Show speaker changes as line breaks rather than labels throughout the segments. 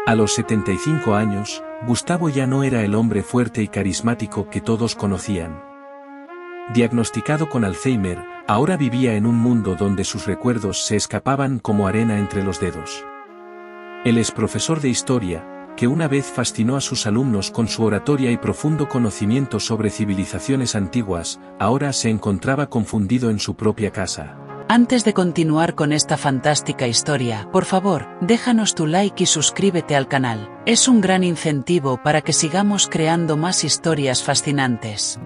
A los 75 años, Gustavo ya no era el hombre fuerte y carismático que todos conocían. Diagnosticado con Alzheimer, ahora vivía en un mundo donde sus recuerdos se escapaban como arena entre los dedos. El ex profesor de historia, que una vez fascinó a sus alumnos con su oratoria y profundo conocimiento sobre civilizaciones antiguas, ahora se encontraba confundido en su propia casa.
Antes de continuar con esta fantástica historia, por favor, déjanos tu like y suscríbete al canal. Es un gran incentivo para que sigamos creando más historias fascinantes.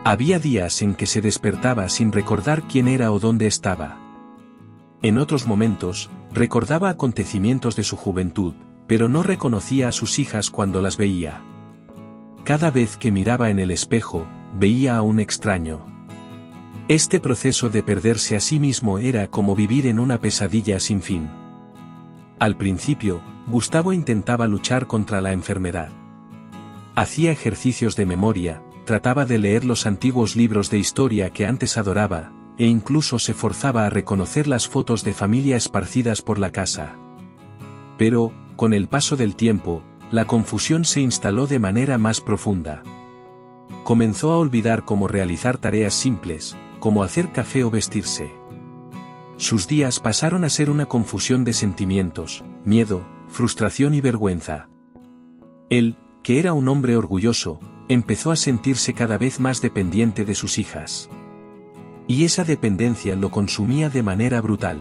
Había días en que se despertaba sin recordar quién era o dónde estaba. En otros momentos, recordaba acontecimientos de su juventud, pero no reconocía a sus hijas cuando las veía. Cada vez que miraba en el espejo, veía a un extraño. Este proceso de perderse a sí mismo era como vivir en una pesadilla sin fin. Al principio, Gustavo intentaba luchar contra la enfermedad. Hacía ejercicios de memoria, trataba de leer los antiguos libros de historia que antes adoraba, e incluso se forzaba a reconocer las fotos de familia esparcidas por la casa. Pero, con el paso del tiempo, la confusión se instaló de manera más profunda. Comenzó a olvidar cómo realizar tareas simples, como hacer café o vestirse. Sus días pasaron a ser una confusión de sentimientos, miedo, frustración y vergüenza. Él, que era un hombre orgulloso, empezó a sentirse cada vez más dependiente de sus hijas. Y esa dependencia lo consumía de manera brutal.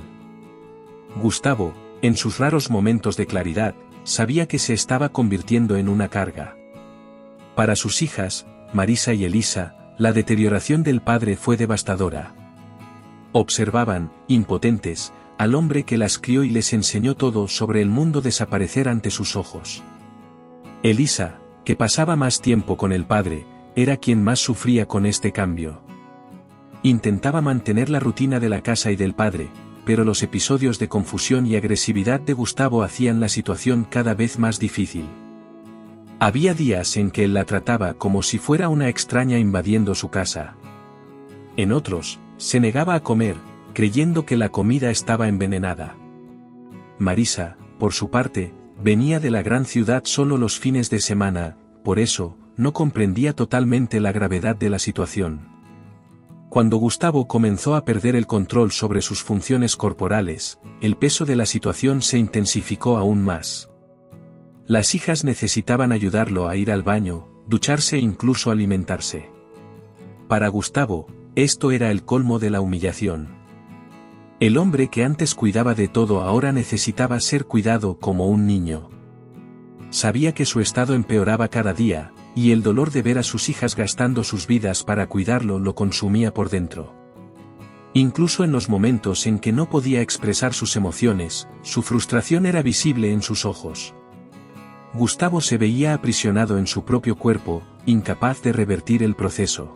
Gustavo, en sus raros momentos de claridad, sabía que se estaba convirtiendo en una carga. Para sus hijas, Marisa y Elisa, la deterioración del padre fue devastadora. Observaban, impotentes, al hombre que las crió y les enseñó todo sobre el mundo desaparecer ante sus ojos. Elisa, que pasaba más tiempo con el padre, era quien más sufría con este cambio. Intentaba mantener la rutina de la casa y del padre, pero los episodios de confusión y agresividad de Gustavo hacían la situación cada vez más difícil. Había días en que él la trataba como si fuera una extraña invadiendo su casa. En otros, se negaba a comer, creyendo que la comida estaba envenenada. Marisa, por su parte, venía de la gran ciudad solo los fines de semana, por eso, no comprendía totalmente la gravedad de la situación. Cuando Gustavo comenzó a perder el control sobre sus funciones corporales, el peso de la situación se intensificó aún más. Las hijas necesitaban ayudarlo a ir al baño, ducharse e incluso alimentarse. Para Gustavo, esto era el colmo de la humillación. El hombre que antes cuidaba de todo ahora necesitaba ser cuidado como un niño. Sabía que su estado empeoraba cada día, y el dolor de ver a sus hijas gastando sus vidas para cuidarlo lo consumía por dentro. Incluso en los momentos en que no podía expresar sus emociones, su frustración era visible en sus ojos. Gustavo se veía aprisionado en su propio cuerpo, incapaz de revertir el proceso.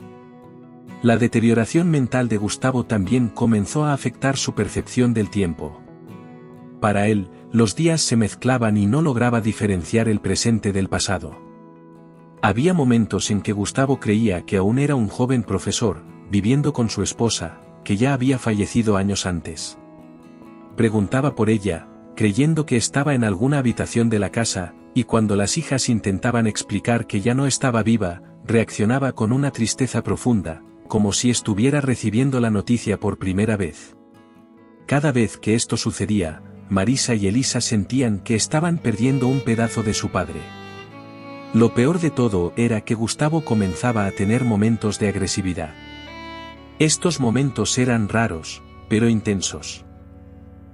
La deterioración mental de Gustavo también comenzó a afectar su percepción del tiempo. Para él, los días se mezclaban y no lograba diferenciar el presente del pasado. Había momentos en que Gustavo creía que aún era un joven profesor, viviendo con su esposa, que ya había fallecido años antes. Preguntaba por ella, creyendo que estaba en alguna habitación de la casa, y cuando las hijas intentaban explicar que ya no estaba viva, reaccionaba con una tristeza profunda, como si estuviera recibiendo la noticia por primera vez. Cada vez que esto sucedía, Marisa y Elisa sentían que estaban perdiendo un pedazo de su padre. Lo peor de todo era que Gustavo comenzaba a tener momentos de agresividad. Estos momentos eran raros, pero intensos.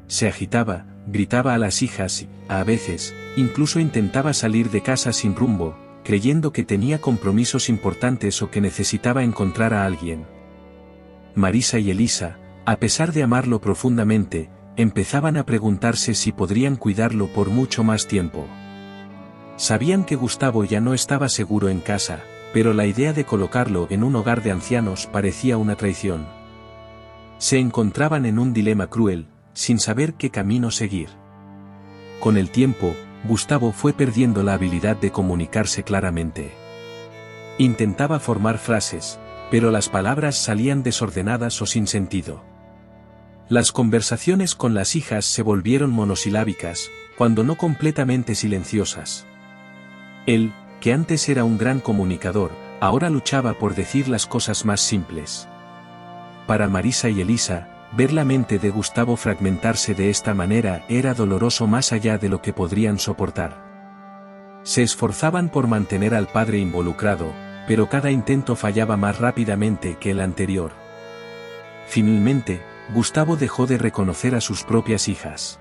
Se agitaba, gritaba a las hijas y, a veces, incluso intentaba salir de casa sin rumbo, creyendo que tenía compromisos importantes o que necesitaba encontrar a alguien. Marisa y Elisa, a pesar de amarlo profundamente, empezaban a preguntarse si podrían cuidarlo por mucho más tiempo. Sabían que Gustavo ya no estaba seguro en casa, pero la idea de colocarlo en un hogar de ancianos parecía una traición. Se encontraban en un dilema cruel, sin saber qué camino seguir. Con el tiempo, Gustavo fue perdiendo la habilidad de comunicarse claramente. Intentaba formar frases, pero las palabras salían desordenadas o sin sentido. Las conversaciones con las hijas se volvieron monosilábicas, cuando no completamente silenciosas. Él, que antes era un gran comunicador, ahora luchaba por decir las cosas más simples. Para Marisa y Elisa, ver la mente de Gustavo fragmentarse de esta manera era doloroso más allá de lo que podrían soportar. Se esforzaban por mantener al padre involucrado, pero cada intento fallaba más rápidamente que el anterior. Finalmente, Gustavo dejó de reconocer a sus propias hijas.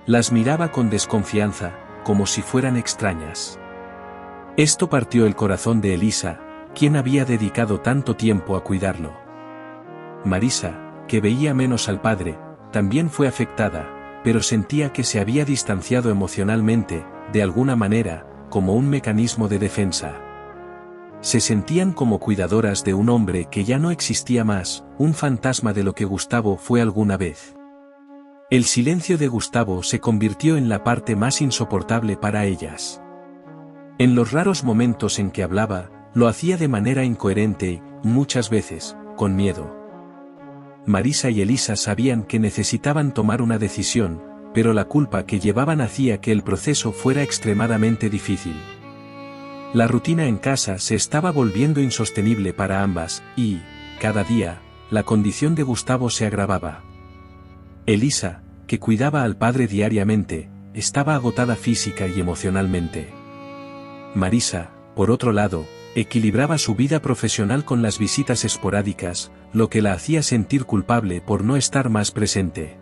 Las miraba con desconfianza, como si fueran extrañas. Esto partió el corazón de Elisa, quien había dedicado tanto tiempo a cuidarlo. Marisa, que veía menos al padre, también fue afectada, pero sentía que se había distanciado emocionalmente, de alguna manera, como un mecanismo de defensa. Se sentían como cuidadoras de un hombre que ya no existía más, un fantasma de lo que Gustavo fue alguna vez. El silencio de Gustavo se convirtió en la parte más insoportable para ellas. En los raros momentos en que hablaba, lo hacía de manera incoherente y, muchas veces, con miedo. Marisa y Elisa sabían que necesitaban tomar una decisión, pero la culpa que llevaban hacía que el proceso fuera extremadamente difícil. La rutina en casa se estaba volviendo insostenible para ambas, y, cada día, la condición de Gustavo se agravaba. Elisa, que cuidaba al padre diariamente, estaba agotada física y emocionalmente. Marisa, por otro lado, equilibraba su vida profesional con las visitas esporádicas, lo que la hacía sentir culpable por no estar más presente.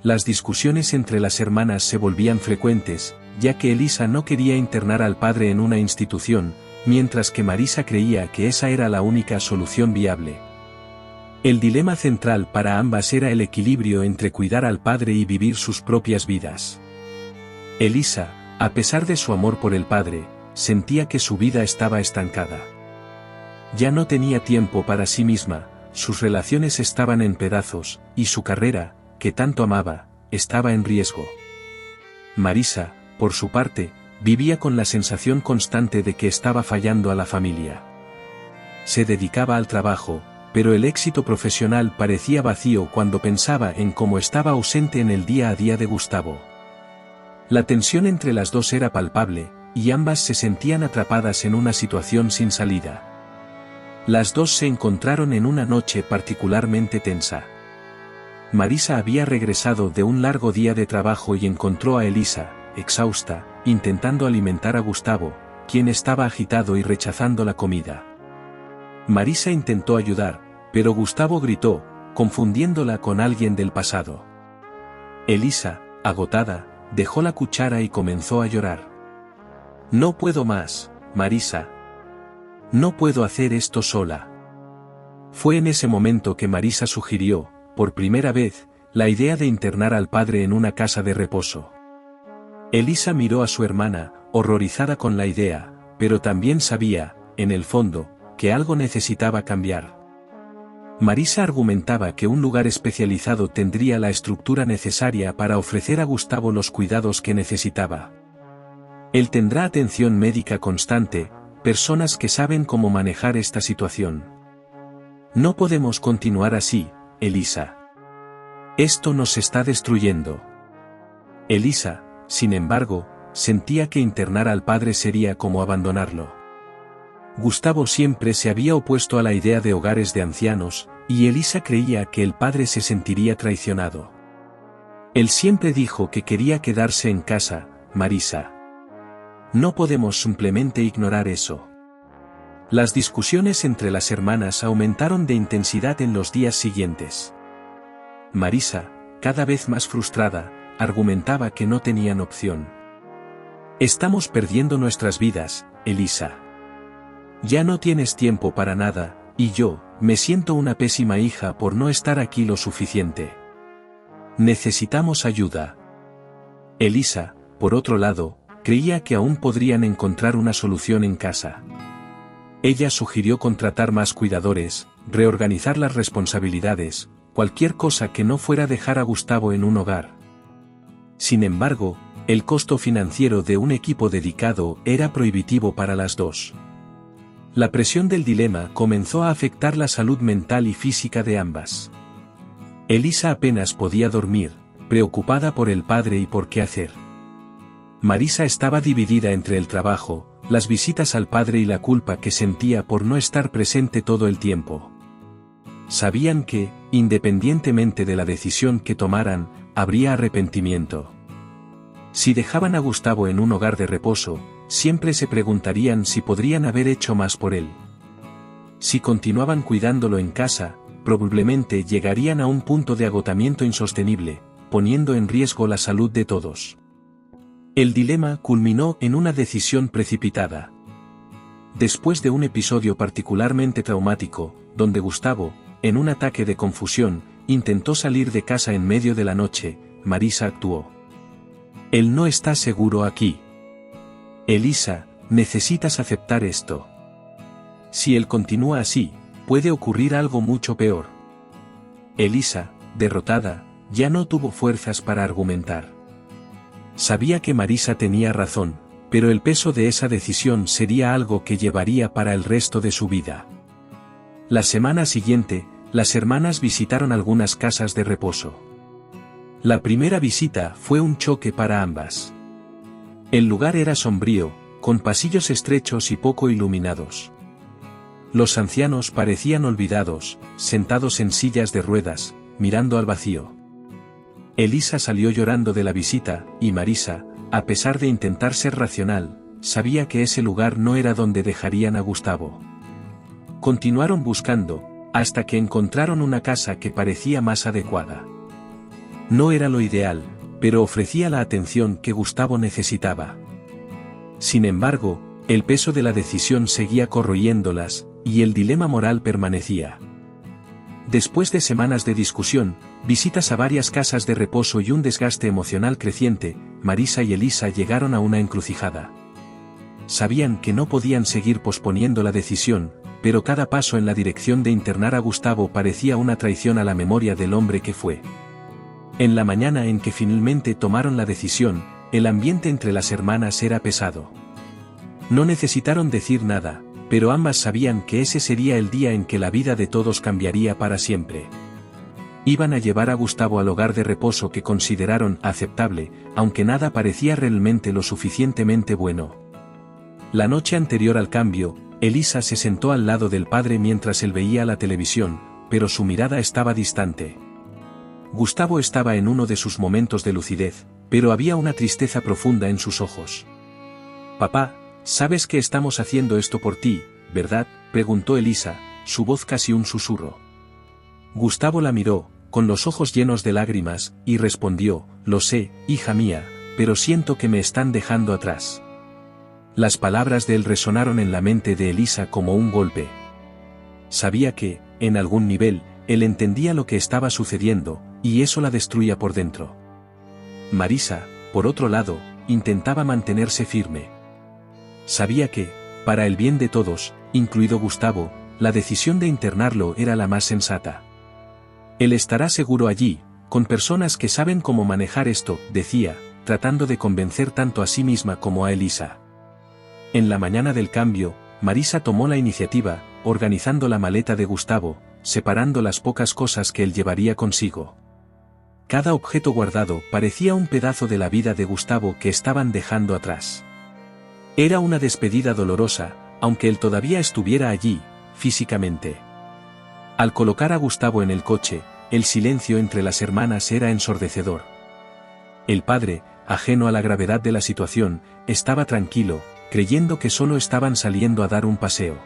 Las discusiones entre las hermanas se volvían frecuentes, ya que Elisa no quería internar al padre en una institución, mientras que Marisa creía que esa era la única solución viable. El dilema central para ambas era el equilibrio entre cuidar al padre y vivir sus propias vidas. Elisa, a pesar de su amor por el padre, sentía que su vida estaba estancada. Ya no tenía tiempo para sí misma, sus relaciones estaban en pedazos, y su carrera, que tanto amaba, estaba en riesgo. Marisa, por su parte, vivía con la sensación constante de que estaba fallando a la familia. Se dedicaba al trabajo, pero el éxito profesional parecía vacío cuando pensaba en cómo estaba ausente en el día a día de Gustavo. La tensión entre las dos era palpable, y ambas se sentían atrapadas en una situación sin salida. Las dos se encontraron en una noche particularmente tensa. Marisa había regresado de un largo día de trabajo y encontró a Elisa, exhausta, intentando alimentar a Gustavo, quien estaba agitado y rechazando la comida. Marisa intentó ayudar, pero Gustavo gritó, confundiéndola con alguien del pasado. Elisa, agotada, dejó la cuchara y comenzó a llorar. «No puedo más, Marisa. No puedo hacer esto sola». Fue en ese momento que Marisa sugirió, por primera vez, la idea de internar al padre en una casa de reposo. Elisa miró a su hermana, horrorizada con la idea, pero también sabía, en el fondo, que algo necesitaba cambiar. Marisa argumentaba que un lugar especializado tendría la estructura necesaria para ofrecer a Gustavo los cuidados que necesitaba. Él tendrá atención médica constante, personas que saben cómo manejar esta situación. No podemos continuar así, Elisa. Esto nos está destruyendo. Elisa, sin embargo, sentía que internar al padre sería como abandonarlo. Gustavo siempre se había opuesto a la idea de hogares de ancianos, y Elisa creía que el padre se sentiría traicionado. Él siempre dijo que quería quedarse en casa, Marisa. No podemos simplemente ignorar eso. Las discusiones entre las hermanas aumentaron de intensidad en los días siguientes. Marisa, cada vez más frustrada, argumentaba que no tenían opción. «Estamos perdiendo nuestras vidas, Elisa. Ya no tienes tiempo para nada, y yo, me siento una pésima hija por no estar aquí lo suficiente. Necesitamos ayuda». Elisa, por otro lado, creía que aún podrían encontrar una solución en casa. Ella sugirió contratar más cuidadores, reorganizar las responsabilidades, cualquier cosa que no fuera dejar a Gustavo en un hogar. Sin embargo, el costo financiero de un equipo dedicado era prohibitivo para las dos. La presión del dilema comenzó a afectar la salud mental y física de ambas. Elisa apenas podía dormir, preocupada por el padre y por qué hacer. Marisa estaba dividida entre el trabajo, las visitas al padre y la culpa que sentía por no estar presente todo el tiempo. Sabían que, independientemente de la decisión que tomaran, habría arrepentimiento. Si dejaban a Gustavo en un hogar de reposo, siempre se preguntarían si podrían haber hecho más por él. Si continuaban cuidándolo en casa, probablemente llegarían a un punto de agotamiento insostenible, poniendo en riesgo la salud de todos. El dilema culminó en una decisión precipitada. Después de un episodio particularmente traumático, donde Gustavo, en un ataque de confusión, intentó salir de casa en medio de la noche, Marisa actuó. Él no está seguro aquí. Elisa, necesitas aceptar esto. Si él continúa así, puede ocurrir algo mucho peor. Elisa, derrotada, ya no tuvo fuerzas para argumentar. Sabía que Marisa tenía razón, pero el peso de esa decisión sería algo que llevaría para el resto de su vida. La semana siguiente, las hermanas visitaron algunas casas de reposo. La primera visita fue un choque para ambas. El lugar era sombrío, con pasillos estrechos y poco iluminados. Los ancianos parecían olvidados, sentados en sillas de ruedas, mirando al vacío. Elisa salió llorando de la visita, y Marisa, a pesar de intentar ser racional, sabía que ese lugar no era donde dejarían a Gustavo. Continuaron buscando, hasta que encontraron una casa que parecía más adecuada. No era lo ideal, pero ofrecía la atención que Gustavo necesitaba. Sin embargo, el peso de la decisión seguía corroyéndolas, y el dilema moral permanecía. Después de semanas de discusión, visitas a varias casas de reposo y un desgaste emocional creciente, Marisa y Elisa llegaron a una encrucijada. Sabían que no podían seguir posponiendo la decisión, pero cada paso en la dirección de internar a Gustavo parecía una traición a la memoria del hombre que fue. En la mañana en que finalmente tomaron la decisión, el ambiente entre las hermanas era pesado. No necesitaron decir nada, pero ambas sabían que ese sería el día en que la vida de todos cambiaría para siempre. Iban a llevar a Gustavo al hogar de reposo que consideraron aceptable, aunque nada parecía realmente lo suficientemente bueno. La noche anterior al cambio, Elisa se sentó al lado del padre mientras él veía la televisión, pero su mirada estaba distante. Gustavo estaba en uno de sus momentos de lucidez, pero había una tristeza profunda en sus ojos. «Papá, sabes que estamos haciendo esto por ti, ¿verdad?», preguntó Elisa, su voz casi un susurro. Gustavo la miró, con los ojos llenos de lágrimas, y respondió: «Lo sé, hija mía, pero siento que me están dejando atrás». Las palabras de él resonaron en la mente de Elisa como un golpe. Sabía que, en algún nivel, él entendía lo que estaba sucediendo, y eso la destruía por dentro. Marisa, por otro lado, intentaba mantenerse firme. Sabía que, para el bien de todos, incluido Gustavo, la decisión de internarlo era la más sensata. Él estará seguro allí, con personas que saben cómo manejar esto, decía, tratando de convencer tanto a sí misma como a Elisa. En la mañana del cambio, Marisa tomó la iniciativa, organizando la maleta de Gustavo, separando las pocas cosas que él llevaría consigo. Cada objeto guardado parecía un pedazo de la vida de Gustavo que estaban dejando atrás. Era una despedida dolorosa, aunque él todavía estuviera allí, físicamente. Al colocar a Gustavo en el coche, el silencio entre las hermanas era ensordecedor. El padre, ajeno a la gravedad de la situación, estaba tranquilo, creyendo que solo estaban saliendo a dar un paseo.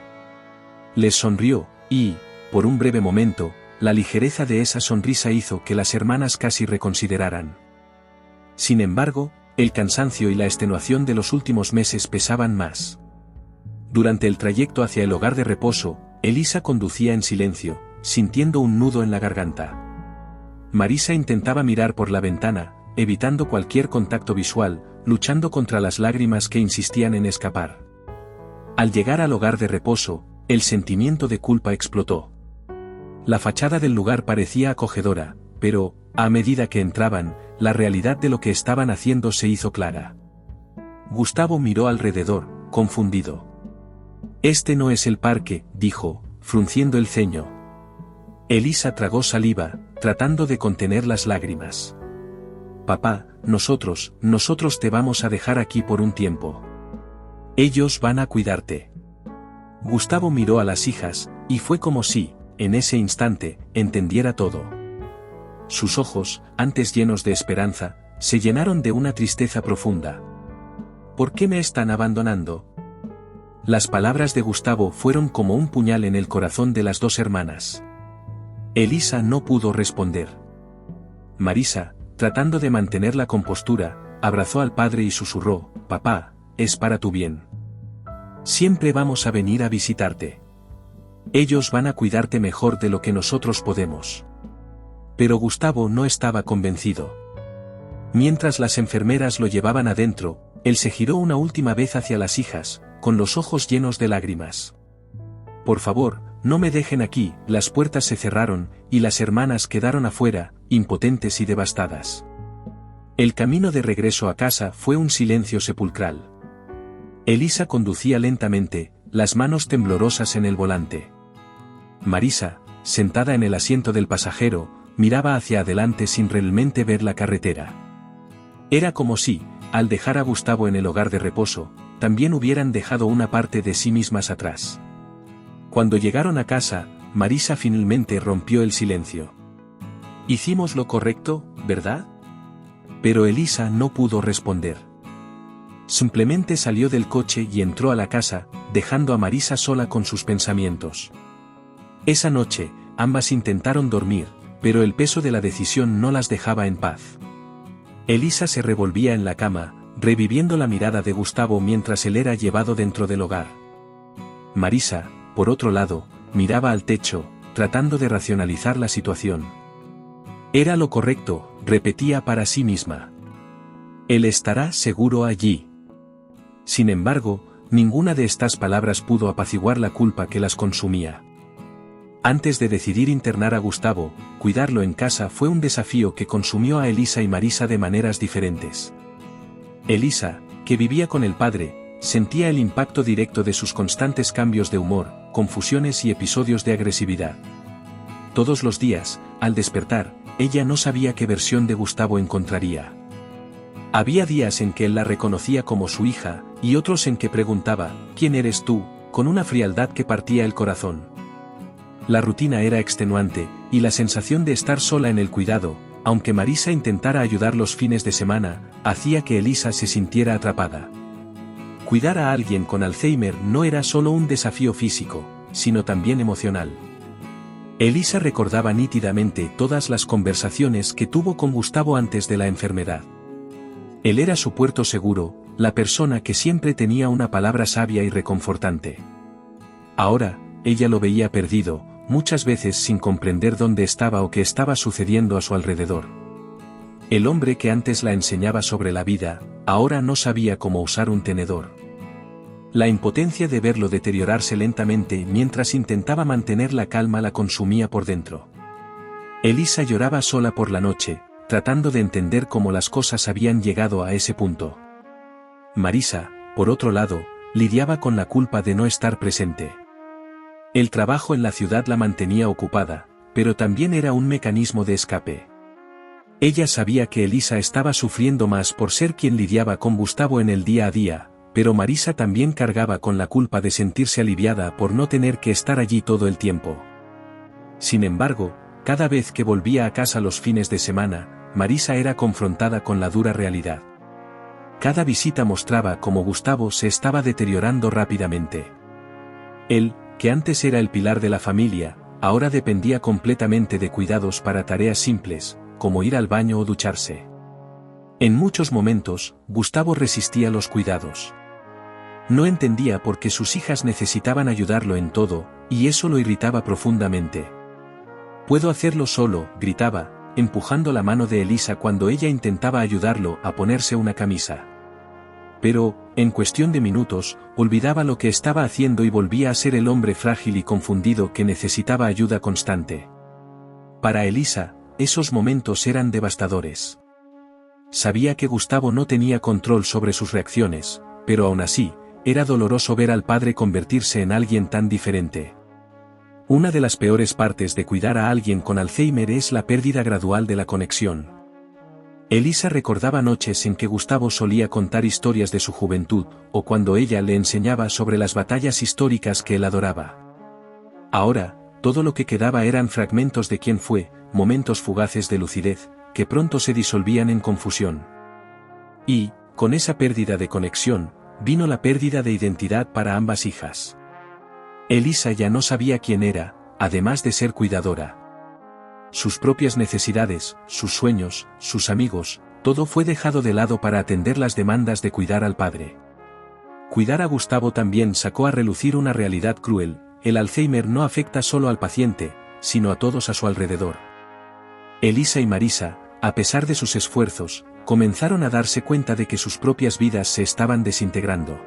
Les sonrió, y, por un breve momento, la ligereza de esa sonrisa hizo que las hermanas casi reconsideraran. Sin embargo, el cansancio y la extenuación de los últimos meses pesaban más. Durante el trayecto hacia el hogar de reposo, Elisa conducía en silencio, sintiendo un nudo en la garganta. Marisa intentaba mirar por la ventana, evitando cualquier contacto visual, luchando contra las lágrimas que insistían en escapar. Al llegar al hogar de reposo, el sentimiento de culpa explotó. La fachada del lugar parecía acogedora, pero, a medida que entraban, la realidad de lo que estaban haciendo se hizo clara. Gustavo miró alrededor, confundido. «Este no es el parque», dijo, frunciendo el ceño. Elisa tragó saliva, tratando de contener las lágrimas. papá, nosotros te vamos a dejar aquí por un tiempo. Ellos van a cuidarte. Gustavo miró a las hijas, y fue como si, en ese instante, entendiera todo. Sus ojos, antes llenos de esperanza, se llenaron de una tristeza profunda. ¿Por qué me están abandonando? Las palabras de Gustavo fueron como un puñal en el corazón de las dos hermanas. Elisa no pudo responder. Marisa, tratando de mantener la compostura, abrazó al padre y susurró: papá, es para tu bien. Siempre vamos a venir a visitarte. Ellos van a cuidarte mejor de lo que nosotros podemos. Pero Gustavo no estaba convencido. Mientras las enfermeras lo llevaban adentro, él se giró una última vez hacia las hijas, con los ojos llenos de lágrimas. Por favor, no me dejen aquí. Las puertas se cerraron, y las hermanas quedaron afuera, impotentes y devastadas. El camino de regreso a casa fue un silencio sepulcral. Elisa conducía lentamente, las manos temblorosas en el volante. Marisa, sentada en el asiento del pasajero, miraba hacia adelante sin realmente ver la carretera. Era como si, al dejar a Gustavo en el hogar de reposo, también hubieran dejado una parte de sí mismas atrás. Cuando llegaron a casa, Marisa finalmente rompió el silencio. Hicimos lo correcto, ¿verdad? Pero Elisa no pudo responder. Simplemente salió del coche y entró a la casa, dejando a Marisa sola con sus pensamientos. Esa noche, ambas intentaron dormir, pero el peso de la decisión no las dejaba en paz. Elisa se revolvía en la cama, reviviendo la mirada de Gustavo mientras él era llevado dentro del hogar. Marisa, por otro lado, miraba al techo, tratando de racionalizar la situación. Era lo correcto, repetía para sí misma. Él estará seguro allí. Sin embargo, ninguna de estas palabras pudo apaciguar la culpa que las consumía. Antes de decidir internar a Gustavo, cuidarlo en casa fue un desafío que consumió a Elisa y Marisa de maneras diferentes. Elisa, que vivía con el padre, sentía el impacto directo de sus constantes cambios de humor, confusiones y episodios de agresividad. Todos los días, al despertar, ella no sabía qué versión de Gustavo encontraría. Había días en que él la reconocía como su hija, y otros en que preguntaba: ¿quién eres tú?, con una frialdad que partía el corazón. La rutina era extenuante, y la sensación de estar sola en el cuidado, aunque Marisa intentara ayudar los fines de semana, hacía que Elisa se sintiera atrapada. Cuidar a alguien con Alzheimer no era solo un desafío físico, sino también emocional. Elisa recordaba nítidamente todas las conversaciones que tuvo con Gustavo antes de la enfermedad. Él era su puerto seguro, la persona que siempre tenía una palabra sabia y reconfortante. Ahora, ella lo veía perdido, muchas veces sin comprender dónde estaba o qué estaba sucediendo a su alrededor. El hombre que antes la enseñaba sobre la vida, ahora no sabía cómo usar un tenedor. La impotencia de verlo deteriorarse lentamente mientras intentaba mantener la calma la consumía por dentro. Elisa lloraba sola por la noche, tratando de entender cómo las cosas habían llegado a ese punto. Marisa, por otro lado, lidiaba con la culpa de no estar presente. El trabajo en la ciudad la mantenía ocupada, pero también era un mecanismo de escape. Ella sabía que Elisa estaba sufriendo más por ser quien lidiaba con Gustavo en el día a día, pero Marisa también cargaba con la culpa de sentirse aliviada por no tener que estar allí todo el tiempo. Sin embargo, cada vez que volvía a casa los fines de semana, Marisa era confrontada con la dura realidad. Cada visita mostraba cómo Gustavo se estaba deteriorando rápidamente. Él, que antes era el pilar de la familia, ahora dependía completamente de cuidados para tareas simples, como ir al baño o ducharse. En muchos momentos, Gustavo resistía los cuidados. No entendía por qué sus hijas necesitaban ayudarlo en todo, y eso lo irritaba profundamente. «Puedo hacerlo solo», gritaba, empujando la mano de Elisa cuando ella intentaba ayudarlo a ponerse una camisa. Pero, en cuestión de minutos, olvidaba lo que estaba haciendo y volvía a ser el hombre frágil y confundido que necesitaba ayuda constante. Para Elisa, esos momentos eran devastadores. Sabía que Gustavo no tenía control sobre sus reacciones, pero aún así, era doloroso ver al padre convertirse en alguien tan diferente. Una de las peores partes de cuidar a alguien con Alzheimer es la pérdida gradual de la conexión. Elisa recordaba noches en que Gustavo solía contar historias de su juventud, o cuando ella le enseñaba sobre las batallas históricas que él adoraba. Ahora, todo lo que quedaba eran fragmentos de quién fue, momentos fugaces de lucidez, que pronto se disolvían en confusión. Y, con esa pérdida de conexión, vino la pérdida de identidad para ambas hijas. Elisa ya no sabía quién era, además de ser cuidadora. Sus propias necesidades, sus sueños, sus amigos, todo fue dejado de lado para atender las demandas de cuidar al padre. Cuidar a Gustavo también sacó a relucir una realidad cruel: el Alzheimer no afecta solo al paciente, sino a todos a su alrededor. Elisa y Marisa, a pesar de sus esfuerzos, comenzaron a darse cuenta de que sus propias vidas se estaban desintegrando.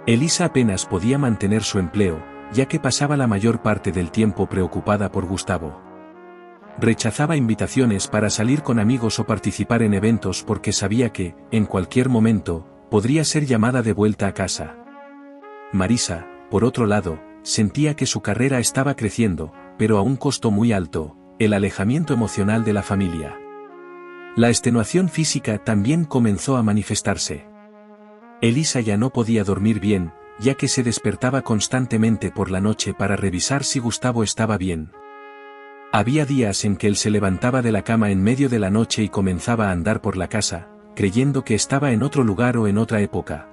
Elisa apenas podía mantener su empleo, ya que pasaba la mayor parte del tiempo preocupada por Gustavo. Rechazaba invitaciones para salir con amigos o participar en eventos porque sabía que, en cualquier momento, podría ser llamada de vuelta a casa. Marisa, por otro lado, sentía que su carrera estaba creciendo, pero a un costo muy alto: el alejamiento emocional de la familia. La extenuación física también comenzó a manifestarse. Elisa ya no podía dormir bien, ya que se despertaba constantemente por la noche para revisar si Gustavo estaba bien. Había días en que él se levantaba de la cama en medio de la noche y comenzaba a andar por la casa, creyendo que estaba en otro lugar o en otra época.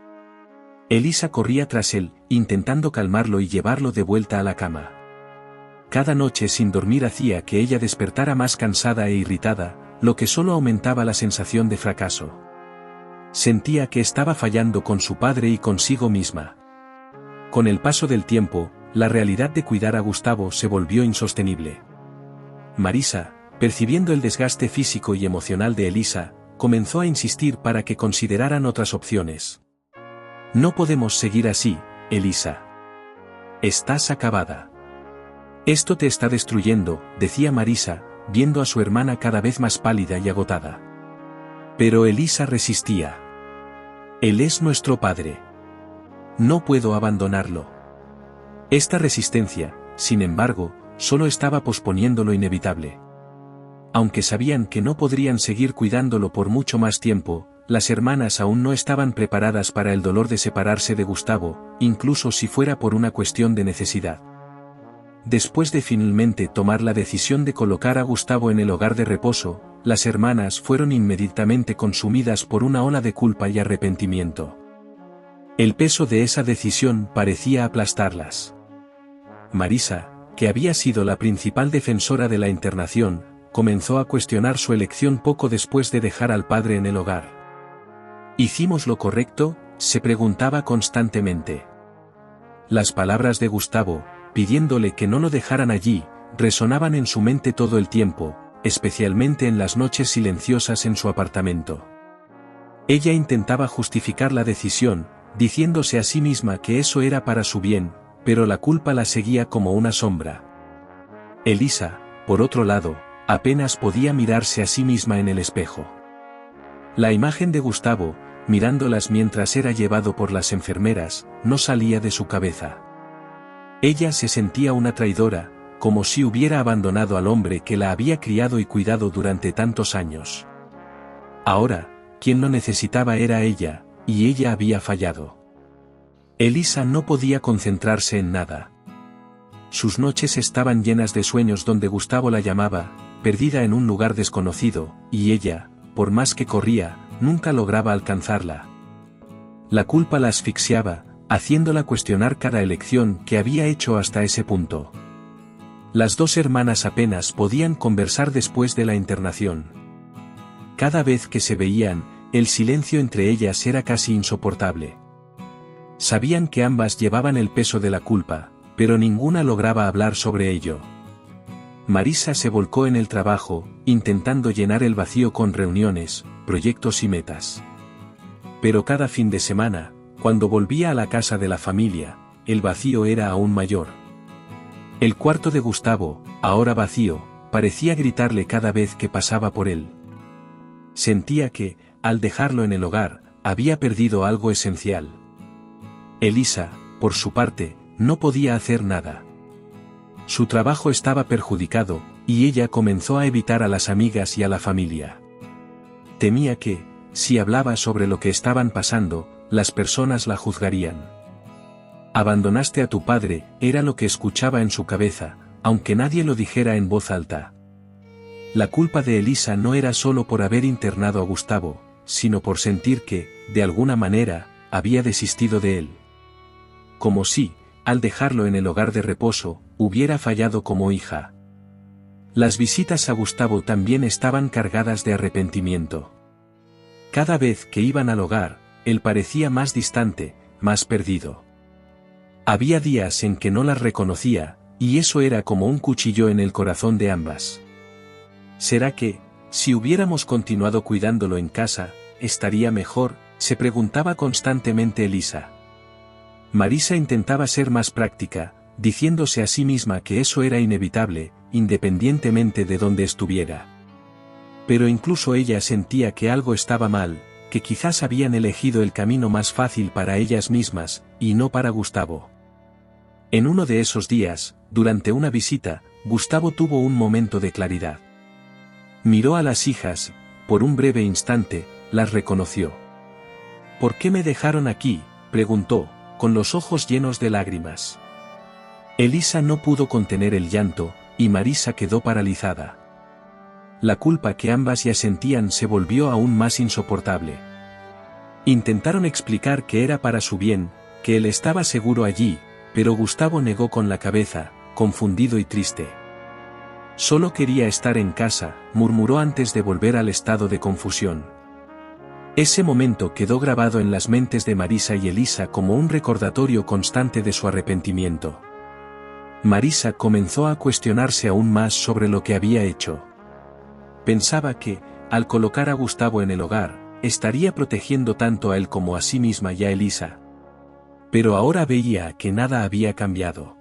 Elisa corría tras él, intentando calmarlo y llevarlo de vuelta a la cama. Cada noche sin dormir hacía que ella despertara más cansada e irritada, lo que solo aumentaba la sensación de fracaso. Sentía que estaba fallando con su padre y consigo misma. Con el paso del tiempo, la realidad de cuidar a Gustavo se volvió insostenible. Marisa, percibiendo el desgaste físico y emocional de Elisa, comenzó a insistir para que consideraran otras opciones. «No podemos seguir así, Elisa. Estás acabada. Esto te está destruyendo», decía Marisa, viendo a su hermana cada vez más pálida y agotada. Pero Elisa resistía. «Él es nuestro padre. No puedo abandonarlo». Esta resistencia, sin embargo, solo estaba posponiendo lo inevitable. Aunque sabían que no podrían seguir cuidándolo por mucho más tiempo, las hermanas aún no estaban preparadas para el dolor de separarse de Gustavo, incluso si fuera por una cuestión de necesidad. Después de finalmente tomar la decisión de colocar a Gustavo en el hogar de reposo, las hermanas fueron inmediatamente consumidas por una ola de culpa y arrepentimiento. El peso de esa decisión parecía aplastarlas. Marisa, que había sido la principal defensora de la internación, comenzó a cuestionar su elección poco después de dejar al padre en el hogar. ¿Hicimos lo correcto?, se preguntaba constantemente. Las palabras de Gustavo, pidiéndole que no lo dejaran allí, resonaban en su mente todo el tiempo, especialmente en las noches silenciosas en su apartamento. Ella intentaba justificar la decisión, diciéndose a sí misma que eso era para su bien, pero la culpa la seguía como una sombra. Elisa, por otro lado, apenas podía mirarse a sí misma en el espejo. La imagen de Gustavo, mirándolas mientras era llevado por las enfermeras, no salía de su cabeza. Ella se sentía una traidora, como si hubiera abandonado al hombre que la había criado y cuidado durante tantos años. Ahora, quien lo necesitaba era ella, y ella había fallado. Elisa no podía concentrarse en nada. Sus noches estaban llenas de sueños donde Gustavo la llamaba, perdida en un lugar desconocido, y ella, por más que corría, nunca lograba alcanzarla. La culpa la asfixiaba, haciéndola cuestionar cada elección que había hecho hasta ese punto. Las dos hermanas apenas podían conversar después de la internación. Cada vez que se veían, el silencio entre ellas era casi insoportable. Sabían que ambas llevaban el peso de la culpa, pero ninguna lograba hablar sobre ello. Marisa se volcó en el trabajo, intentando llenar el vacío con reuniones, proyectos y metas. Pero cada fin de semana, cuando volvía a la casa de la familia, el vacío era aún mayor. El cuarto de Gustavo, ahora vacío, parecía gritarle cada vez que pasaba por él. Sentía que, al dejarlo en el hogar, había perdido algo esencial. Elisa, por su parte, no podía hacer nada. Su trabajo estaba perjudicado, y ella comenzó a evitar a las amigas y a la familia. Temía que, si hablaba sobre lo que estaban pasando, las personas la juzgarían. Abandonaste a tu padre, era lo que escuchaba en su cabeza, aunque nadie lo dijera en voz alta. La culpa de Elisa no era solo por haber internado a Gustavo, sino por sentir que, de alguna manera, había desistido de él. Como si, al dejarlo en el hogar de reposo, hubiera fallado como hija. Las visitas a Gustavo también estaban cargadas de arrepentimiento. Cada vez que iban al hogar, él parecía más distante, más perdido. Había días en que no las reconocía, y eso era como un cuchillo en el corazón de ambas. ¿Será que, si hubiéramos continuado cuidándolo en casa, estaría mejor?, se preguntaba constantemente Elisa. Marisa intentaba ser más práctica, diciéndose a sí misma que eso era inevitable, independientemente de dónde estuviera. Pero incluso ella sentía que algo estaba mal, que quizás habían elegido el camino más fácil para ellas mismas, y no para Gustavo. En uno de esos días, durante una visita, Gustavo tuvo un momento de claridad. Miró a las hijas, por un breve instante, las reconoció. ¿Por qué me dejaron aquí?, preguntó, con los ojos llenos de lágrimas. Elisa no pudo contener el llanto, y Marisa quedó paralizada. La culpa que ambas ya sentían se volvió aún más insoportable. Intentaron explicar que era para su bien, que él estaba seguro allí, pero Gustavo negó con la cabeza, confundido y triste. Solo quería estar en casa, murmuró antes de volver al estado de confusión. Ese momento quedó grabado en las mentes de Marisa y Elisa como un recordatorio constante de su arrepentimiento. Marisa comenzó a cuestionarse aún más sobre lo que había hecho. Pensaba que, al colocar a Gustavo en el hogar, estaría protegiendo tanto a él como a sí misma y a Elisa. Pero ahora veía que nada había cambiado.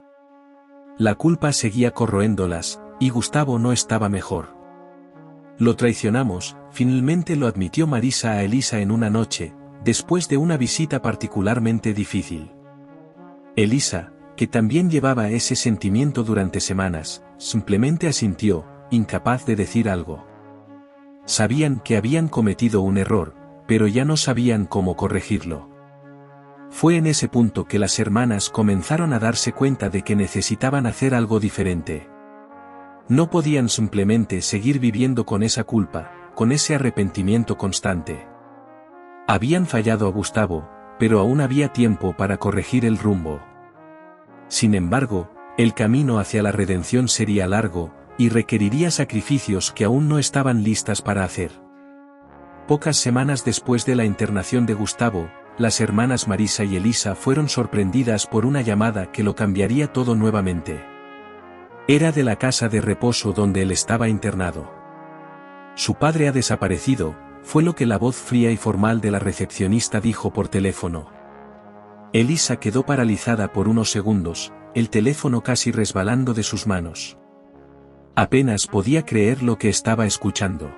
La culpa seguía corroéndolas, y Gustavo no estaba mejor. Lo traicionamos, finalmente lo admitió Marisa a Elisa en una noche, después de una visita particularmente difícil. Elisa, que también llevaba ese sentimiento durante semanas, simplemente asintió, incapaz de decir algo. Sabían que habían cometido un error, pero ya no sabían cómo corregirlo. Fue en ese punto que las hermanas comenzaron a darse cuenta de que necesitaban hacer algo diferente. No podían simplemente seguir viviendo con esa culpa, con ese arrepentimiento constante. Habían fallado a Gustavo, pero aún había tiempo para corregir el rumbo. Sin embargo, el camino hacia la redención sería largo, y requeriría sacrificios que aún no estaban listas para hacer. Pocas semanas después de la internación de Gustavo, las hermanas Marisa y Elisa fueron sorprendidas por una llamada que lo cambiaría todo nuevamente. Era de la casa de reposo donde él estaba internado. Su padre ha desaparecido, fue lo que la voz fría y formal de la recepcionista dijo por teléfono. Elisa quedó paralizada por unos segundos, el teléfono casi resbalando de sus manos. Apenas podía creer lo que estaba escuchando.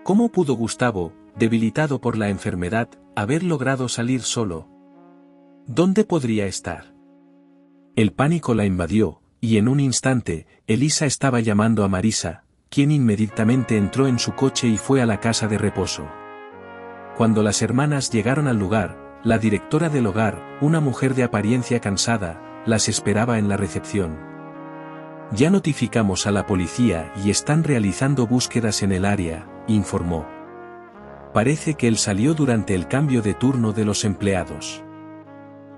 ¿Cómo pudo Gustavo, debilitado por la enfermedad, haber logrado salir solo? ¿Dónde podría estar? El pánico la invadió, y en un instante, Elisa estaba llamando a Marisa, quien inmediatamente entró en su coche y fue a la casa de reposo. Cuando las hermanas llegaron al lugar, la directora del hogar, una mujer de apariencia cansada, las esperaba en la recepción. Ya notificamos a la policía y están realizando búsquedas en el área, informó. Parece que él salió durante el cambio de turno de los empleados.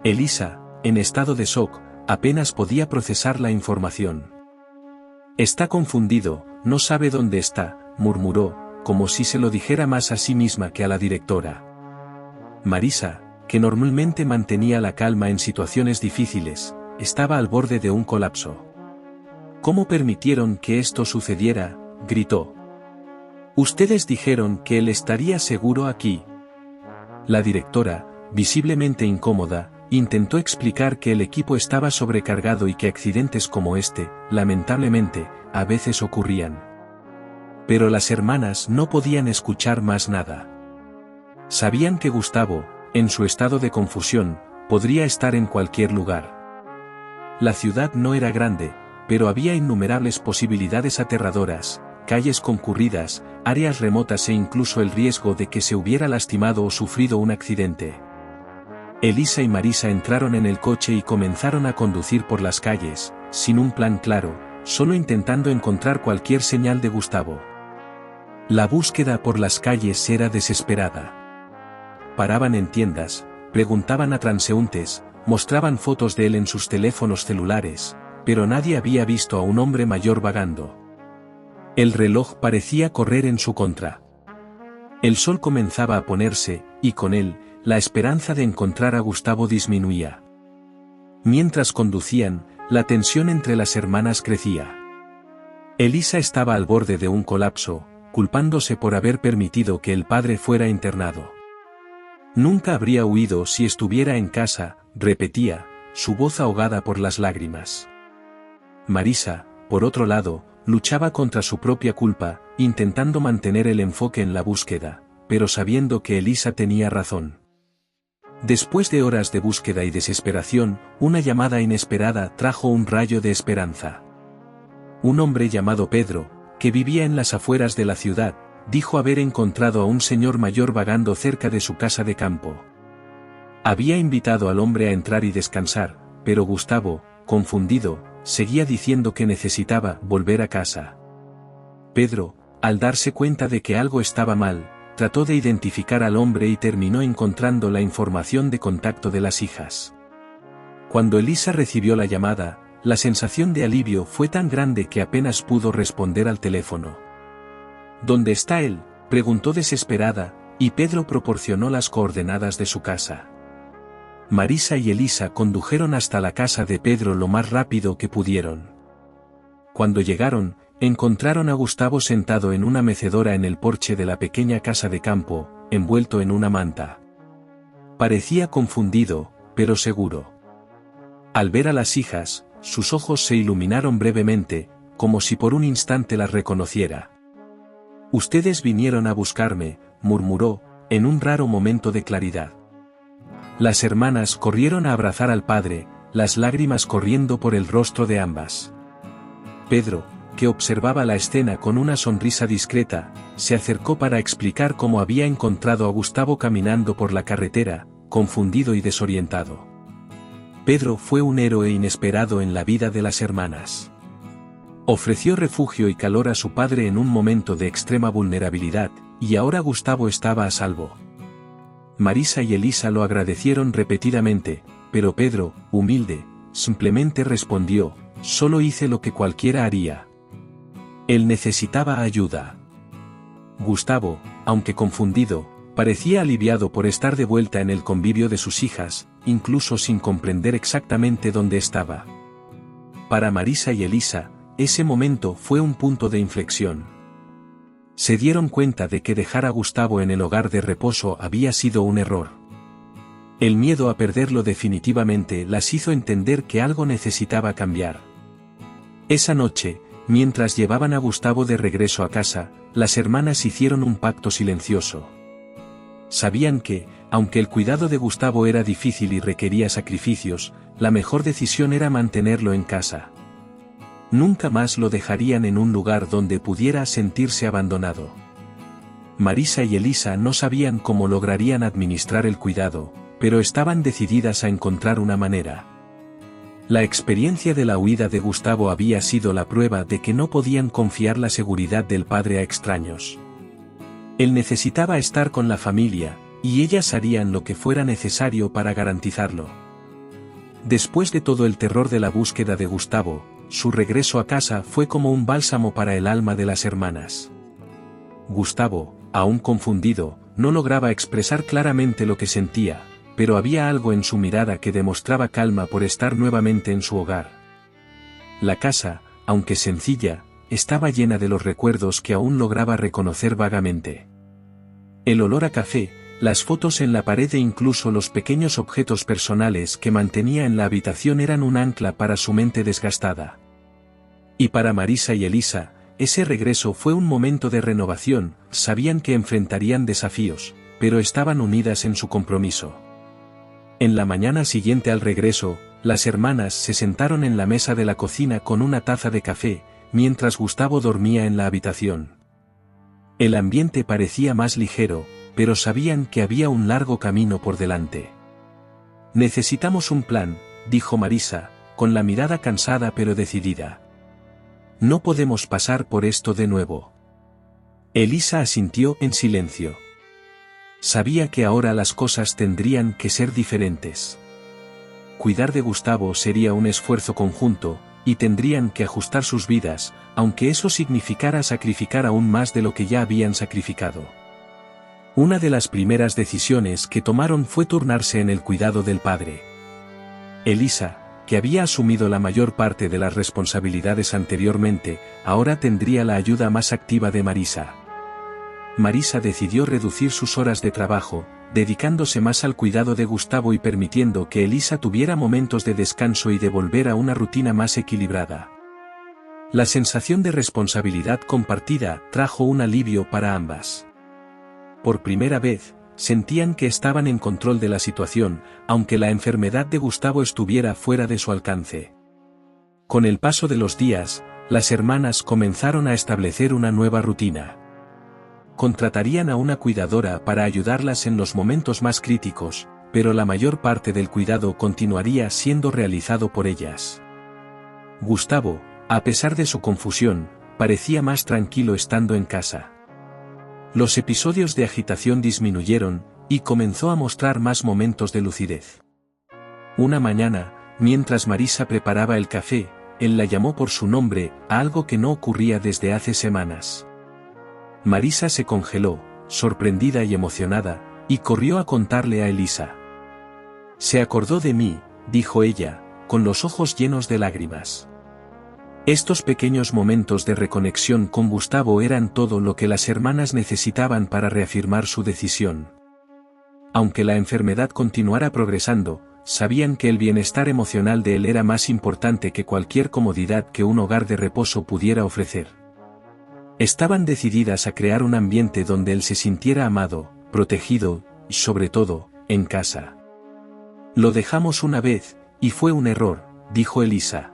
Elisa, en estado de shock, apenas podía procesar la información. Está confundido, no sabe dónde está, murmuró, como si se lo dijera más a sí misma que a la directora. Marisa, que normalmente mantenía la calma en situaciones difíciles, estaba al borde de un colapso. ¿Cómo permitieron que esto sucediera?, gritó. Ustedes dijeron que él estaría seguro aquí. La directora, visiblemente incómoda, intentó explicar que el equipo estaba sobrecargado y que accidentes como este, lamentablemente, a veces ocurrían. Pero las hermanas no podían escuchar más nada. Sabían que Gustavo, en su estado de confusión, podría estar en cualquier lugar. La ciudad no era grande, pero había innumerables posibilidades aterradoras, calles concurridas, áreas remotas e incluso el riesgo de que se hubiera lastimado o sufrido un accidente. Elisa y Marisa entraron en el coche y comenzaron a conducir por las calles, sin un plan claro, solo intentando encontrar cualquier señal de Gustavo. La búsqueda por las calles era desesperada. Paraban en tiendas, preguntaban a transeúntes, mostraban fotos de él en sus teléfonos celulares, pero nadie había visto a un hombre mayor vagando. El reloj parecía correr en su contra. El sol comenzaba a ponerse, y con él, la esperanza de encontrar a Gustavo disminuía. Mientras conducían, la tensión entre las hermanas crecía. Elisa estaba al borde de un colapso, culpándose por haber permitido que el padre fuera internado. Nunca habría huido si estuviera en casa, repetía, su voz ahogada por las lágrimas. Marisa, por otro lado, luchaba contra su propia culpa, intentando mantener el enfoque en la búsqueda, pero sabiendo que Elisa tenía razón. Después de horas de búsqueda y desesperación, una llamada inesperada trajo un rayo de esperanza. Un hombre llamado Pedro, que vivía en las afueras de la ciudad, dijo haber encontrado a un señor mayor vagando cerca de su casa de campo. Había invitado al hombre a entrar y descansar, pero Gustavo, confundido, seguía diciendo que necesitaba volver a casa. Pedro, al darse cuenta de que algo estaba mal, trató de identificar al hombre y terminó encontrando la información de contacto de las hijas. Cuando Elisa recibió la llamada, la sensación de alivio fue tan grande que apenas pudo responder al teléfono. ¿Dónde está él?, preguntó desesperada, y Pedro proporcionó las coordenadas de su casa. Marisa y Elisa condujeron hasta la casa de Pedro lo más rápido que pudieron. Cuando llegaron, encontraron a Gustavo sentado en una mecedora en el porche de la pequeña casa de campo, envuelto en una manta. Parecía confundido, pero seguro. Al ver a las hijas, sus ojos se iluminaron brevemente, como si por un instante las reconociera. «Ustedes vinieron a buscarme», murmuró, en un raro momento de claridad. Las hermanas corrieron a abrazar al padre, las lágrimas corriendo por el rostro de ambas. Pedro, que observaba la escena con una sonrisa discreta, se acercó para explicar cómo había encontrado a Gustavo caminando por la carretera, confundido y desorientado. Pedro fue un héroe inesperado en la vida de las hermanas. Ofreció refugio y calor a su padre en un momento de extrema vulnerabilidad, y ahora Gustavo estaba a salvo. Marisa y Elisa lo agradecieron repetidamente, pero Pedro, humilde, simplemente respondió: «Solo hice lo que cualquiera haría». Él necesitaba ayuda. Gustavo, aunque confundido, parecía aliviado por estar de vuelta en el convivio de sus hijas, incluso sin comprender exactamente dónde estaba. Para Marisa y Elisa, ese momento fue un punto de inflexión. Se dieron cuenta de que dejar a Gustavo en el hogar de reposo había sido un error. El miedo a perderlo definitivamente las hizo entender que algo necesitaba cambiar. Esa noche, mientras llevaban a Gustavo de regreso a casa, las hermanas hicieron un pacto silencioso. Sabían que, aunque el cuidado de Gustavo era difícil y requería sacrificios, la mejor decisión era mantenerlo en casa. Nunca más lo dejarían en un lugar donde pudiera sentirse abandonado. Marisa y Elisa no sabían cómo lograrían administrar el cuidado, pero estaban decididas a encontrar una manera. La experiencia de la huida de Gustavo había sido la prueba de que no podían confiar la seguridad del padre a extraños. Él necesitaba estar con la familia, y ellas harían lo que fuera necesario para garantizarlo. Después de todo el terror de la búsqueda de Gustavo, su regreso a casa fue como un bálsamo para el alma de las hermanas. Gustavo, aún confundido, no lograba expresar claramente lo que sentía, pero había algo en su mirada que demostraba calma por estar nuevamente en su hogar. La casa, aunque sencilla, estaba llena de los recuerdos que aún lograba reconocer vagamente. El olor a café, las fotos en la pared e incluso los pequeños objetos personales que mantenía en la habitación eran un ancla para su mente desgastada. Y para Marisa y Elisa, ese regreso fue un momento de renovación. Sabían que enfrentarían desafíos, pero estaban unidas en su compromiso. En la mañana siguiente al regreso, las hermanas se sentaron en la mesa de la cocina con una taza de café, mientras Gustavo dormía en la habitación. El ambiente parecía más ligero, pero sabían que había un largo camino por delante. Necesitamos un plan, dijo Marisa, con la mirada cansada pero decidida. No podemos pasar por esto de nuevo. Elisa asintió en silencio. Sabía que ahora las cosas tendrían que ser diferentes. Cuidar de Gustavo sería un esfuerzo conjunto, y tendrían que ajustar sus vidas, aunque eso significara sacrificar aún más de lo que ya habían sacrificado. Una de las primeras decisiones que tomaron fue turnarse en el cuidado del padre. Elisa, que había asumido la mayor parte de las responsabilidades anteriormente, ahora tendría la ayuda más activa de Marisa. Marisa decidió reducir sus horas de trabajo, dedicándose más al cuidado de Gustavo y permitiendo que Elisa tuviera momentos de descanso y de volver a una rutina más equilibrada. La sensación de responsabilidad compartida trajo un alivio para ambas. Por primera vez, sentían que estaban en control de la situación, aunque la enfermedad de Gustavo estuviera fuera de su alcance. Con el paso de los días, las hermanas comenzaron a establecer una nueva rutina. Contratarían a una cuidadora para ayudarlas en los momentos más críticos, pero la mayor parte del cuidado continuaría siendo realizado por ellas. Gustavo, a pesar de su confusión, parecía más tranquilo estando en casa. Los episodios de agitación disminuyeron, y comenzó a mostrar más momentos de lucidez. Una mañana, mientras Marisa preparaba el café, él la llamó por su nombre, algo que no ocurría desde hace semanas. Marisa se congeló, sorprendida y emocionada, y corrió a contarle a Elisa. Se acordó de mí, dijo ella, con los ojos llenos de lágrimas. Estos pequeños momentos de reconexión con Gustavo eran todo lo que las hermanas necesitaban para reafirmar su decisión. Aunque la enfermedad continuara progresando, sabían que el bienestar emocional de él era más importante que cualquier comodidad que un hogar de reposo pudiera ofrecer. Estaban decididas a crear un ambiente donde él se sintiera amado, protegido, y sobre todo, en casa. Lo dejamos una vez, y fue un error, dijo Elisa.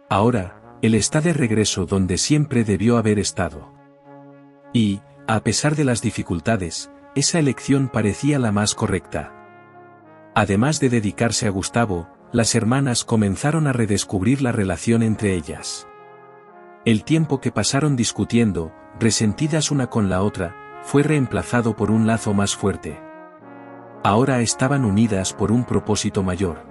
Ahora, él está de regreso donde siempre debió haber estado. Y, a pesar de las dificultades, esa elección parecía la más correcta. Además de dedicarse a Gustavo, las hermanas comenzaron a redescubrir la relación entre ellas. El tiempo que pasaron discutiendo, resentidas una con la otra, fue reemplazado por un lazo más fuerte. Ahora estaban unidas por un propósito mayor.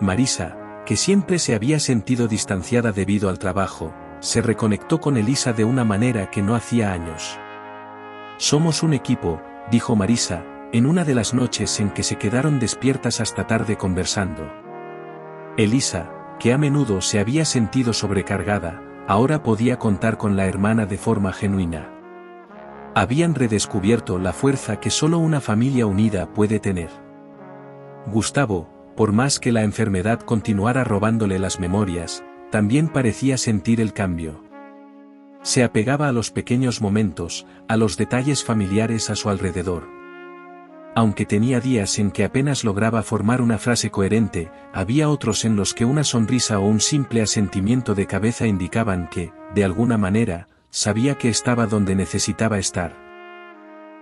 Marisa, que siempre se había sentido distanciada debido al trabajo, se reconectó con Elisa de una manera que no hacía años. Somos un equipo, dijo Marisa, en una de las noches en que se quedaron despiertas hasta tarde conversando. Elisa, que a menudo se había sentido sobrecargada, ahora podía contar con la hermana de forma genuina. Habían redescubierto la fuerza que solo una familia unida puede tener. Gustavo, por más que la enfermedad continuara robándole las memorias, también parecía sentir el cambio. Se apegaba a los pequeños momentos, a los detalles familiares a su alrededor. Aunque tenía días en que apenas lograba formar una frase coherente, había otros en los que una sonrisa o un simple asentimiento de cabeza indicaban que, de alguna manera, sabía que estaba donde necesitaba estar.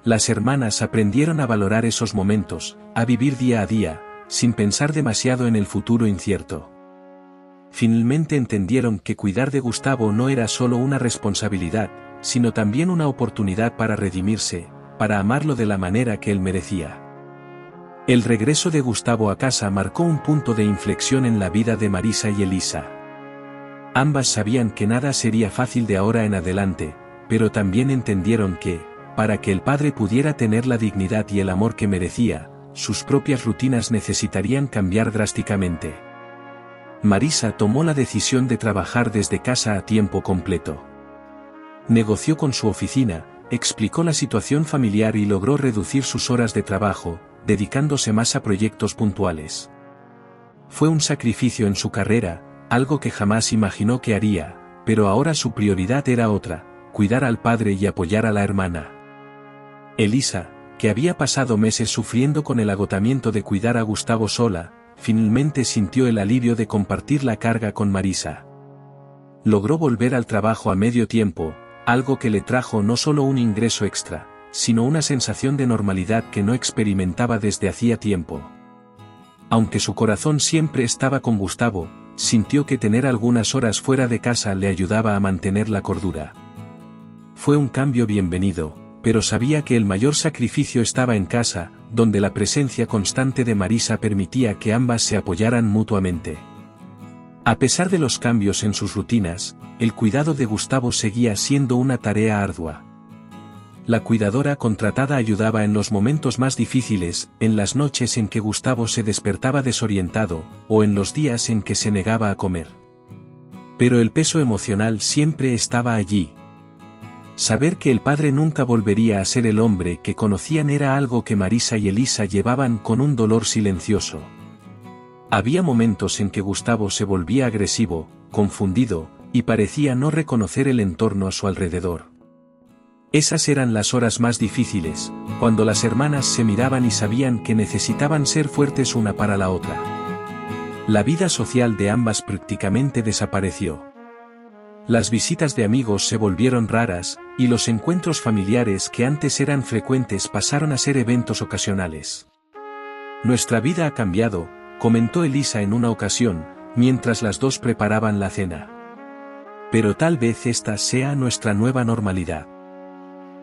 Las hermanas aprendieron a valorar esos momentos, a vivir día a día, sin pensar demasiado en el futuro incierto. Finalmente entendieron que cuidar de Gustavo no era solo una responsabilidad, sino también una oportunidad para redimirse, para amarlo de la manera que él merecía. El regreso de Gustavo a casa marcó un punto de inflexión en la vida de Marisa y Elisa. Ambas sabían que nada sería fácil de ahora en adelante, pero también entendieron que, para que el padre pudiera tener la dignidad y el amor que merecía, sus propias rutinas necesitarían cambiar drásticamente. Marisa tomó la decisión de trabajar desde casa a tiempo completo. Negoció con su oficina, explicó la situación familiar y logró reducir sus horas de trabajo, dedicándose más a proyectos puntuales. Fue un sacrificio en su carrera, algo que jamás imaginó que haría, pero ahora su prioridad era otra, cuidar al padre y apoyar a la hermana. Elisa, que había pasado meses sufriendo con el agotamiento de cuidar a Gustavo sola, finalmente sintió el alivio de compartir la carga con Marisa. Logró volver al trabajo a medio tiempo, algo que le trajo no solo un ingreso extra, sino una sensación de normalidad que no experimentaba desde hacía tiempo. Aunque su corazón siempre estaba con Gustavo, sintió que tener algunas horas fuera de casa le ayudaba a mantener la cordura. Fue un cambio bienvenido, pero sabía que el mayor sacrificio estaba en casa, donde la presencia constante de Marisa permitía que ambas se apoyaran mutuamente. A pesar de los cambios en sus rutinas, el cuidado de Gustavo seguía siendo una tarea ardua. La cuidadora contratada ayudaba en los momentos más difíciles, en las noches en que Gustavo se despertaba desorientado, o en los días en que se negaba a comer. Pero el peso emocional siempre estaba allí. Saber que el padre nunca volvería a ser el hombre que conocían era algo que Marisa y Elisa llevaban con un dolor silencioso. Había momentos en que Gustavo se volvía agresivo, confundido, y parecía no reconocer el entorno a su alrededor. Esas eran las horas más difíciles, cuando las hermanas se miraban y sabían que necesitaban ser fuertes una para la otra. La vida social de ambas prácticamente desapareció. Las visitas de amigos se volvieron raras, y los encuentros familiares que antes eran frecuentes pasaron a ser eventos ocasionales. Nuestra vida ha cambiado, comentó Elisa en una ocasión, mientras las dos preparaban la cena. Pero tal vez esta sea nuestra nueva normalidad.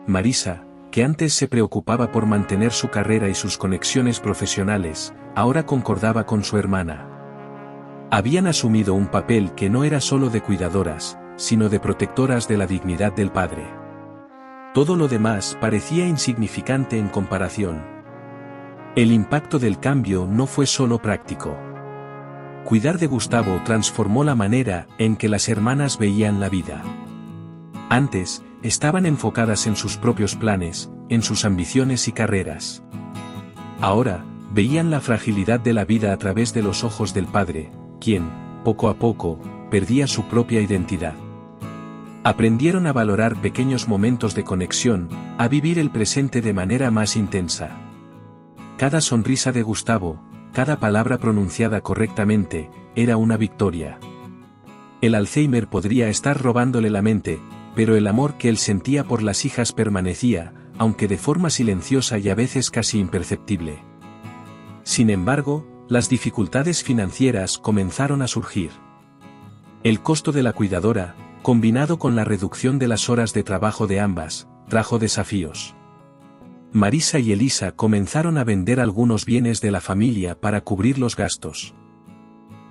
Marisa, que antes se preocupaba por mantener su carrera y sus conexiones profesionales, ahora concordaba con su hermana. Habían asumido un papel que no era solo de cuidadoras, sino de protectoras de la dignidad del padre. Todo lo demás parecía insignificante en comparación. El impacto del cambio no fue solo práctico. Cuidar de Gustavo transformó la manera en que las hermanas veían la vida. Antes, estaban enfocadas en sus propios planes, en sus ambiciones y carreras. Ahora, veían la fragilidad de la vida a través de los ojos del padre, quien, poco a poco, perdía su propia identidad. Aprendieron a valorar pequeños momentos de conexión, a vivir el presente de manera más intensa. Cada sonrisa de Gustavo, cada palabra pronunciada correctamente, era una victoria. El Alzheimer podría estar robándole la mente, pero el amor que él sentía por las hijas permanecía, aunque de forma silenciosa y a veces casi imperceptible. Sin embargo, las dificultades financieras comenzaron a surgir. El costo de la cuidadora, combinado con la reducción de las horas de trabajo de ambas, trajo desafíos. Marisa y Elisa comenzaron a vender algunos bienes de la familia para cubrir los gastos.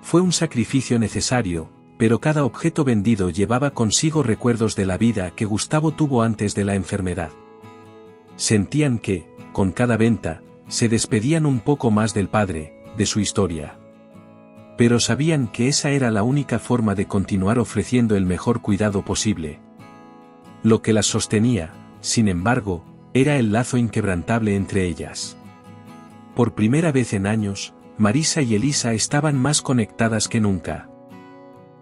Fue un sacrificio necesario, pero cada objeto vendido llevaba consigo recuerdos de la vida que Gustavo tuvo antes de la enfermedad. Sentían que, con cada venta, se despedían un poco más del padre, de su historia. Pero sabían que esa era la única forma de continuar ofreciendo el mejor cuidado posible. Lo que las sostenía, sin embargo, era el lazo inquebrantable entre ellas. Por primera vez en años, Marisa y Elisa estaban más conectadas que nunca.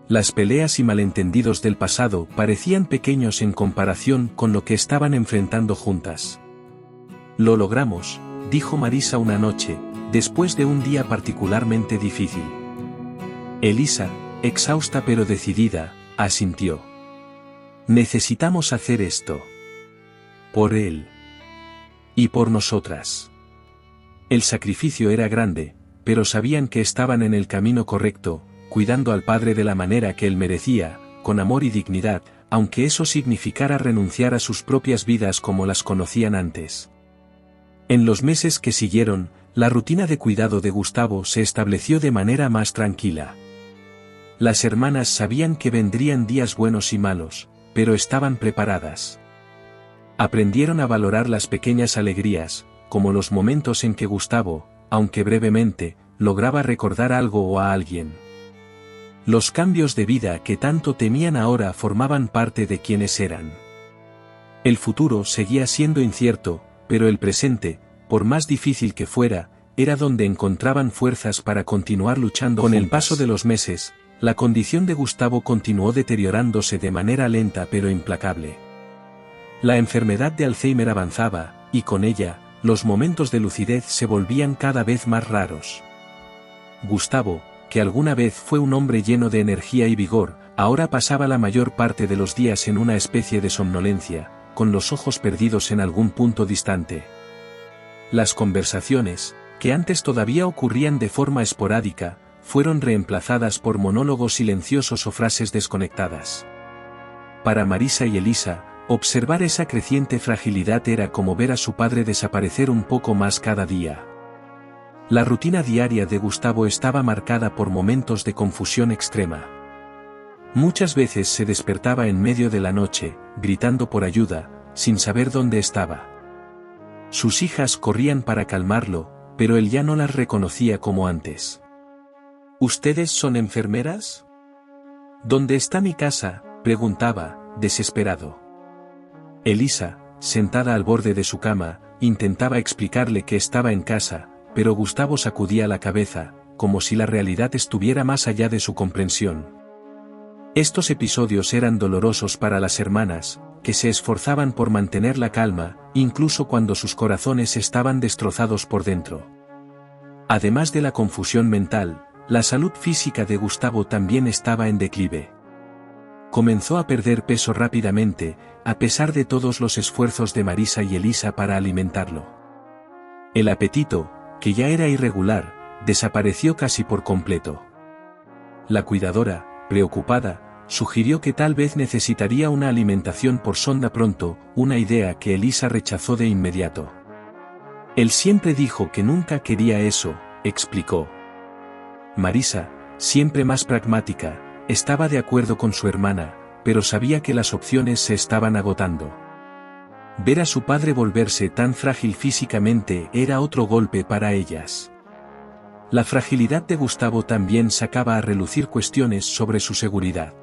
Las peleas y malentendidos del pasado parecían pequeños en comparación con lo que estaban enfrentando juntas. «Lo logramos», dijo Marisa una noche, después de un día particularmente difícil. Elisa, exhausta pero decidida, asintió. «Necesitamos hacer esto. Por él. Y por nosotras». El sacrificio era grande, pero sabían que estaban en el camino correcto, cuidando al padre de la manera que él merecía, con amor y dignidad, aunque eso significara renunciar a sus propias vidas como las conocían antes. En los meses que siguieron, la rutina de cuidado de Gustavo se estableció de manera más tranquila. Las hermanas sabían que vendrían días buenos y malos, pero estaban preparadas. Aprendieron a valorar las pequeñas alegrías, como los momentos en que Gustavo, aunque brevemente, lograba recordar algo o a alguien. Los cambios de vida que tanto temían ahora formaban parte de quienes eran. El futuro seguía siendo incierto, pero el presente, por más difícil que fuera, era donde encontraban fuerzas para continuar luchando. Con el paso de los meses, la condición de Gustavo continuó deteriorándose de manera lenta pero implacable. La enfermedad de Alzheimer avanzaba, y con ella, los momentos de lucidez se volvían cada vez más raros. Gustavo, que alguna vez fue un hombre lleno de energía y vigor, Ahora pasaba la mayor parte de los días en una especie de somnolencia, con los ojos perdidos en algún punto distante. Las conversaciones, que antes todavía ocurrían de forma esporádica, fueron reemplazadas por monólogos silenciosos o frases desconectadas. Para Marisa y Elisa, observar esa creciente fragilidad era como ver a su padre desaparecer un poco más cada día. La rutina diaria de Gustavo estaba marcada por momentos de confusión extrema. Muchas veces se despertaba en medio de la noche, gritando por ayuda, sin saber dónde estaba. Sus hijas corrían para calmarlo, pero él ya no las reconocía como antes. ¿Ustedes son enfermeras? ¿Dónde está mi casa?, preguntaba, desesperado. Elisa, sentada al borde de su cama, intentaba explicarle que estaba en casa, pero Gustavo sacudía la cabeza, como si la realidad estuviera más allá de su comprensión. Estos episodios eran dolorosos para las hermanas, que se esforzaban por mantener la calma, incluso cuando sus corazones estaban destrozados por dentro. Además de la confusión mental, la salud física de Gustavo también estaba en declive. Comenzó a perder peso rápidamente, a pesar de todos los esfuerzos de Marisa y Elisa para alimentarlo. El apetito, que ya era irregular, desapareció casi por completo. La cuidadora, preocupada, sugirió que tal vez necesitaría una alimentación por sonda pronto, una idea que Elisa rechazó de inmediato. Él siempre dijo que nunca quería eso, explicó. Marisa, siempre más pragmática, estaba de acuerdo con su hermana, pero sabía que las opciones se estaban agotando. Ver a su padre volverse tan frágil físicamente era otro golpe para ellas. La fragilidad de Gustavo también sacaba a relucir cuestiones sobre su seguridad.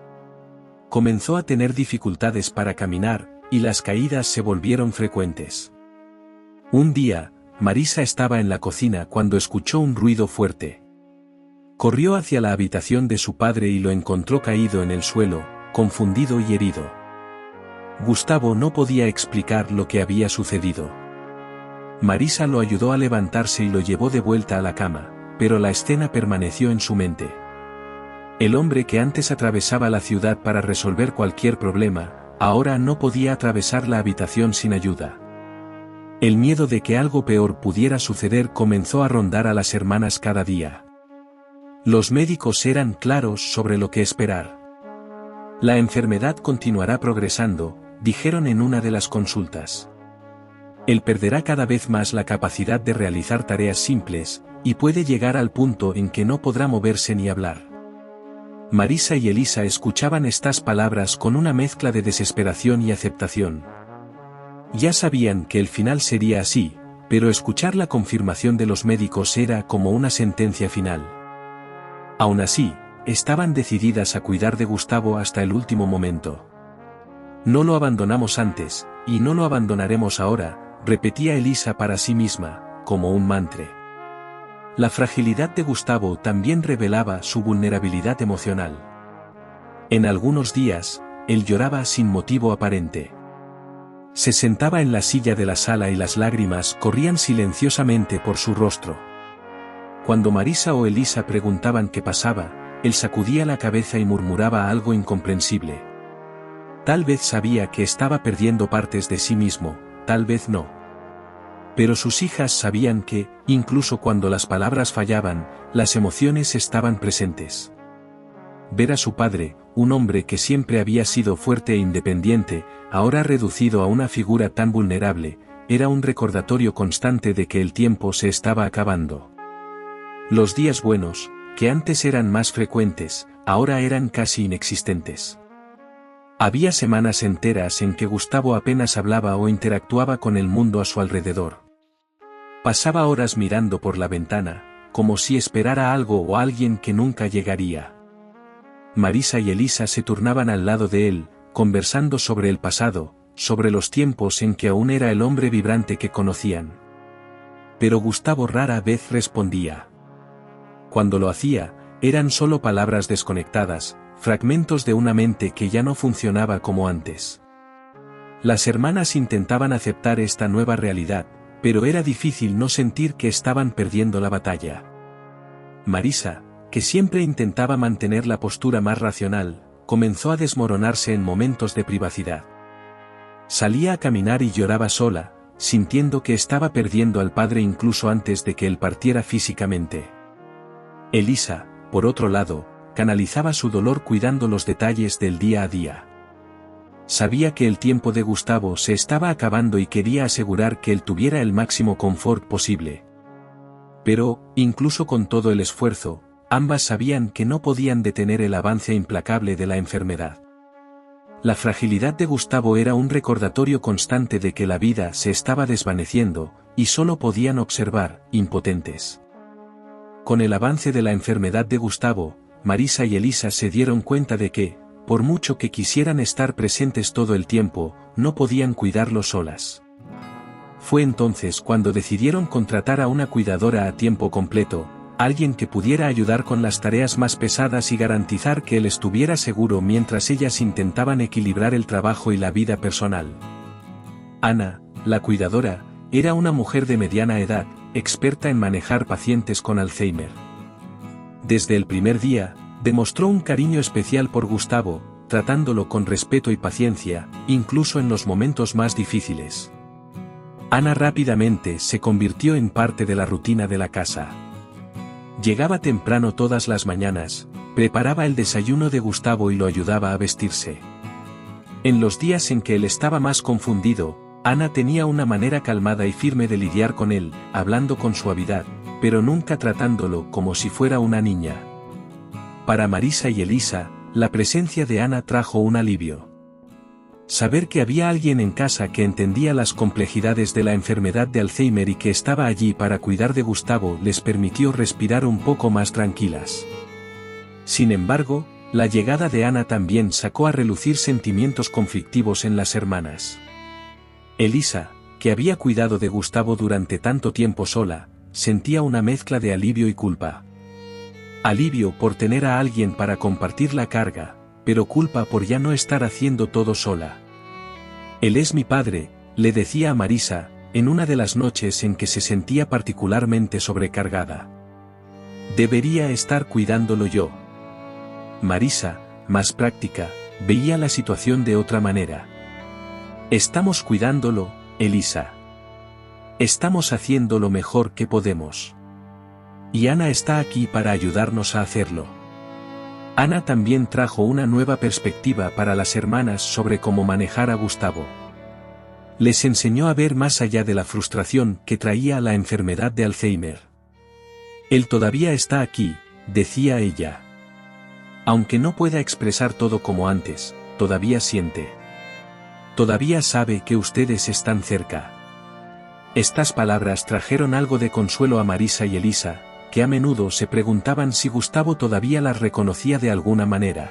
Comenzó a tener dificultades para caminar, y las caídas se volvieron frecuentes. Un día, Marisa estaba en la cocina cuando escuchó un ruido fuerte. Corrió hacia la habitación de su padre y lo encontró caído en el suelo, confundido y herido. Gustavo no podía explicar lo que había sucedido. Marisa lo ayudó a levantarse y lo llevó de vuelta a la cama, pero la escena permaneció en su mente. El hombre que antes atravesaba la ciudad para resolver cualquier problema, ahora no podía atravesar la habitación sin ayuda. El miedo de que algo peor pudiera suceder comenzó a rondar a las hermanas cada día. Los médicos eran claros sobre lo que esperar. La enfermedad continuará progresando, dijeron en una de las consultas. Él perderá cada vez más la capacidad de realizar tareas simples, y puede llegar al punto en que no podrá moverse ni hablar. Marisa y Elisa escuchaban estas palabras con una mezcla de desesperación y aceptación. Ya sabían que el final sería así, pero escuchar la confirmación de los médicos era como una sentencia final. Aún así, estaban decididas a cuidar de Gustavo hasta el último momento. No lo abandonamos antes, y no lo abandonaremos ahora, repetía Elisa para sí misma, como un mantra. La fragilidad de Gustavo también revelaba su vulnerabilidad emocional. En algunos días, él lloraba sin motivo aparente. Se sentaba en la silla de la sala y las lágrimas corrían silenciosamente por su rostro. Cuando Marisa o Elisa preguntaban qué pasaba, él sacudía la cabeza y murmuraba algo incomprensible. Tal vez sabía que estaba perdiendo partes de sí mismo, tal vez no. Pero sus hijas sabían que, incluso cuando las palabras fallaban, las emociones estaban presentes. Ver a su padre, un hombre que siempre había sido fuerte e independiente, ahora reducido a una figura tan vulnerable, era un recordatorio constante de que el tiempo se estaba acabando. Los días buenos, que antes eran más frecuentes, ahora eran casi inexistentes. Había semanas enteras en que Gustavo apenas hablaba o interactuaba con el mundo a su alrededor. Pasaba horas mirando por la ventana, como si esperara algo o alguien que nunca llegaría. Marisa y Elisa se turnaban al lado de él, conversando sobre el pasado, sobre los tiempos en que aún era el hombre vibrante que conocían. Pero Gustavo rara vez respondía. Cuando lo hacía, eran solo palabras desconectadas, fragmentos de una mente que ya no funcionaba como antes. Las hermanas intentaban aceptar esta nueva realidad, pero era difícil no sentir que estaban perdiendo la batalla. Marisa, que siempre intentaba mantener la postura más racional, comenzó a desmoronarse en momentos de privacidad. Salía a caminar y lloraba sola, sintiendo que estaba perdiendo al padre incluso antes de que él partiera físicamente. Elisa, por otro lado, canalizaba su dolor cuidando los detalles del día a día. Sabía que el tiempo de Gustavo se estaba acabando y quería asegurar que él tuviera el máximo confort posible. Pero, incluso con todo el esfuerzo, ambas sabían que no podían detener el avance implacable de la enfermedad. La fragilidad de Gustavo era un recordatorio constante de que la vida se estaba desvaneciendo, y solo podían observar, impotentes. Con el avance de la enfermedad de Gustavo, Marisa y Elisa se dieron cuenta de que, por mucho que quisieran estar presentes todo el tiempo, no podían cuidarlo solas. Fue entonces cuando decidieron contratar a una cuidadora a tiempo completo, alguien que pudiera ayudar con las tareas más pesadas y garantizar que él estuviera seguro mientras ellas intentaban equilibrar el trabajo y la vida personal. Ana, la cuidadora, era una mujer de mediana edad, experta en manejar pacientes con Alzheimer. Desde el primer día, demostró un cariño especial por Gustavo, tratándolo con respeto y paciencia, incluso en los momentos más difíciles. Ana rápidamente se convirtió en parte de la rutina de la casa. Llegaba temprano todas las mañanas, preparaba el desayuno de Gustavo y lo ayudaba a vestirse. En los días en que él estaba más confundido, Ana tenía una manera calmada y firme de lidiar con él, hablando con suavidad, pero nunca tratándolo como si fuera una niña. Para Marisa y Elisa, la presencia de Ana trajo un alivio. Saber que había alguien en casa que entendía las complejidades de la enfermedad de Alzheimer y que estaba allí para cuidar de Gustavo les permitió respirar un poco más tranquilas. Sin embargo, la llegada de Ana también sacó a relucir sentimientos conflictivos en las hermanas. Elisa, que había cuidado de Gustavo durante tanto tiempo sola, sentía una mezcla de alivio y culpa. Alivio por tener a alguien para compartir la carga, pero culpa por ya no estar haciendo todo sola. Él es mi padre, le decía a Marisa, en una de las noches en que se sentía particularmente sobrecargada. Debería estar cuidándolo yo. Marisa, más práctica, veía la situación de otra manera. Estamos cuidándolo, Elisa. Estamos haciendo lo mejor que podemos. Y Ana está aquí para ayudarnos a hacerlo. Ana también trajo una nueva perspectiva para las hermanas sobre cómo manejar a Gustavo. Les enseñó a ver más allá de la frustración que traía la enfermedad de Alzheimer. Él todavía está aquí, decía ella. Aunque no pueda expresar todo como antes, todavía siente. Todavía sabe que ustedes están cerca. Estas palabras trajeron algo de consuelo a Marisa y Elisa, que a menudo se preguntaban si Gustavo todavía las reconocía de alguna manera.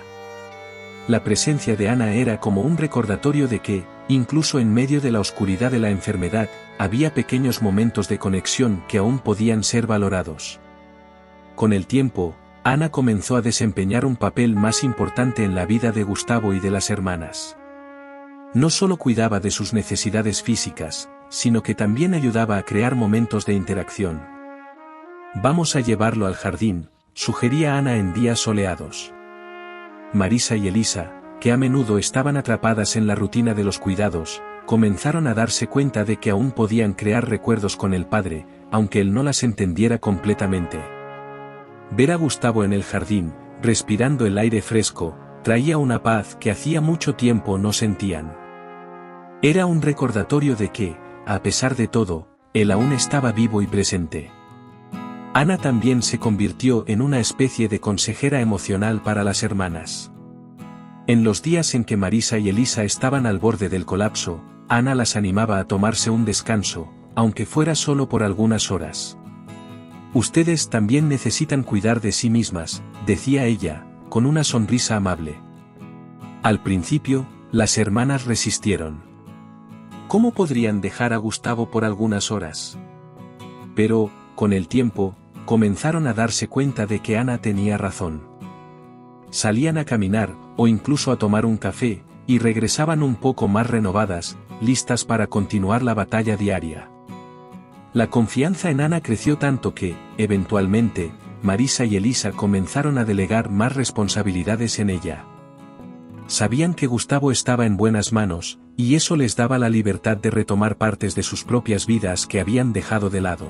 La presencia de Ana era como un recordatorio de que, incluso en medio de la oscuridad de la enfermedad, había pequeños momentos de conexión que aún podían ser valorados. Con el tiempo, Ana comenzó a desempeñar un papel más importante en la vida de Gustavo y de las hermanas. No solo cuidaba de sus necesidades físicas, sino que también ayudaba a crear momentos de interacción. Vamos a llevarlo al jardín, sugería Ana en días soleados. Marisa y Elisa, que a menudo estaban atrapadas en la rutina de los cuidados, comenzaron a darse cuenta de que aún podían crear recuerdos con el padre, aunque él no las entendiera completamente. Ver a Gustavo en el jardín, respirando el aire fresco, traía una paz que hacía mucho tiempo no sentían. Era un recordatorio de que, a pesar de todo, él aún estaba vivo y presente. Ana también se convirtió en una especie de consejera emocional para las hermanas. En los días en que Marisa y Elisa estaban al borde del colapso, Ana las animaba a tomarse un descanso, aunque fuera solo por algunas horas. Ustedes también necesitan cuidar de sí mismas, decía ella, con una sonrisa amable. Al principio, las hermanas resistieron. ¿Cómo podrían dejar a Gustavo por algunas horas? Pero, con el tiempo, comenzaron a darse cuenta de que Ana tenía razón. Salían a caminar, o incluso a tomar un café, y regresaban un poco más renovadas, listas para continuar la batalla diaria. La confianza en Ana creció tanto que, eventualmente, Marisa y Elisa comenzaron a delegar más responsabilidades en ella. sabían que Gustavo estaba en buenas manos, y eso les daba la libertad de retomar partes de sus propias vidas que habían dejado de lado.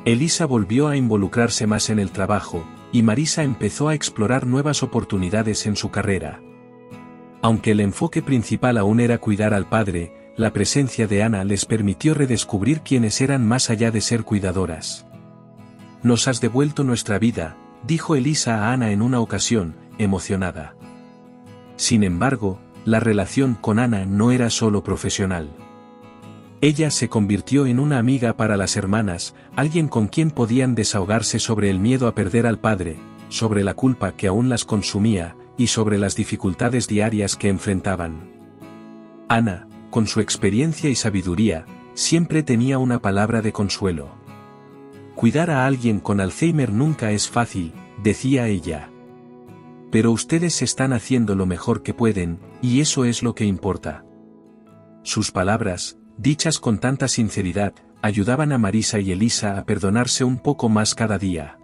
Elisa volvió a involucrarse más en el trabajo, y Marisa empezó a explorar nuevas oportunidades en su carrera. Aunque el enfoque principal aún era cuidar al padre, la presencia de Ana les permitió redescubrir quiénes eran más allá de ser cuidadoras. «Nos has devuelto nuestra vida», dijo Elisa a Ana en una ocasión, emocionada. Sin embargo, la relación con Ana no era solo profesional. Ella se convirtió en una amiga para las hermanas, alguien con quien podían desahogarse sobre el miedo a perder al padre, sobre la culpa que aún las consumía, y sobre las dificultades diarias que enfrentaban. Ana, con su experiencia y sabiduría, siempre tenía una palabra de consuelo. «Cuidar a alguien con Alzheimer nunca es fácil», decía ella. «Pero ustedes están haciendo lo mejor que pueden, y eso es lo que importa». Sus palabras, dichas con tanta sinceridad, ayudaban a Marisa y Elisa a perdonarse un poco más cada día.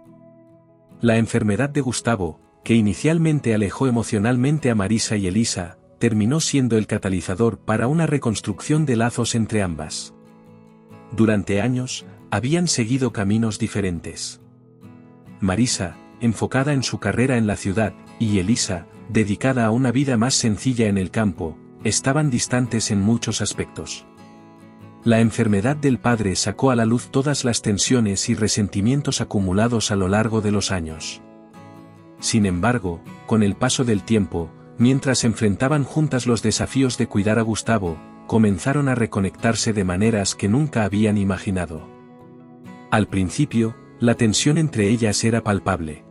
La enfermedad de Gustavo, que inicialmente alejó emocionalmente a Marisa y Elisa, terminó siendo el catalizador para una reconstrucción de lazos entre ambas. Durante años, habían seguido caminos diferentes. Marisa, enfocada en su carrera en la ciudad, y Elisa, dedicada a una vida más sencilla en el campo, estaban distantes en muchos aspectos. La enfermedad del padre sacó a la luz todas las tensiones y resentimientos acumulados a lo largo de los años. Sin embargo, con el paso del tiempo, mientras enfrentaban juntas los desafíos de cuidar a Gustavo, comenzaron a reconectarse de maneras que nunca habían imaginado. Al principio, la tensión entre ellas era palpable.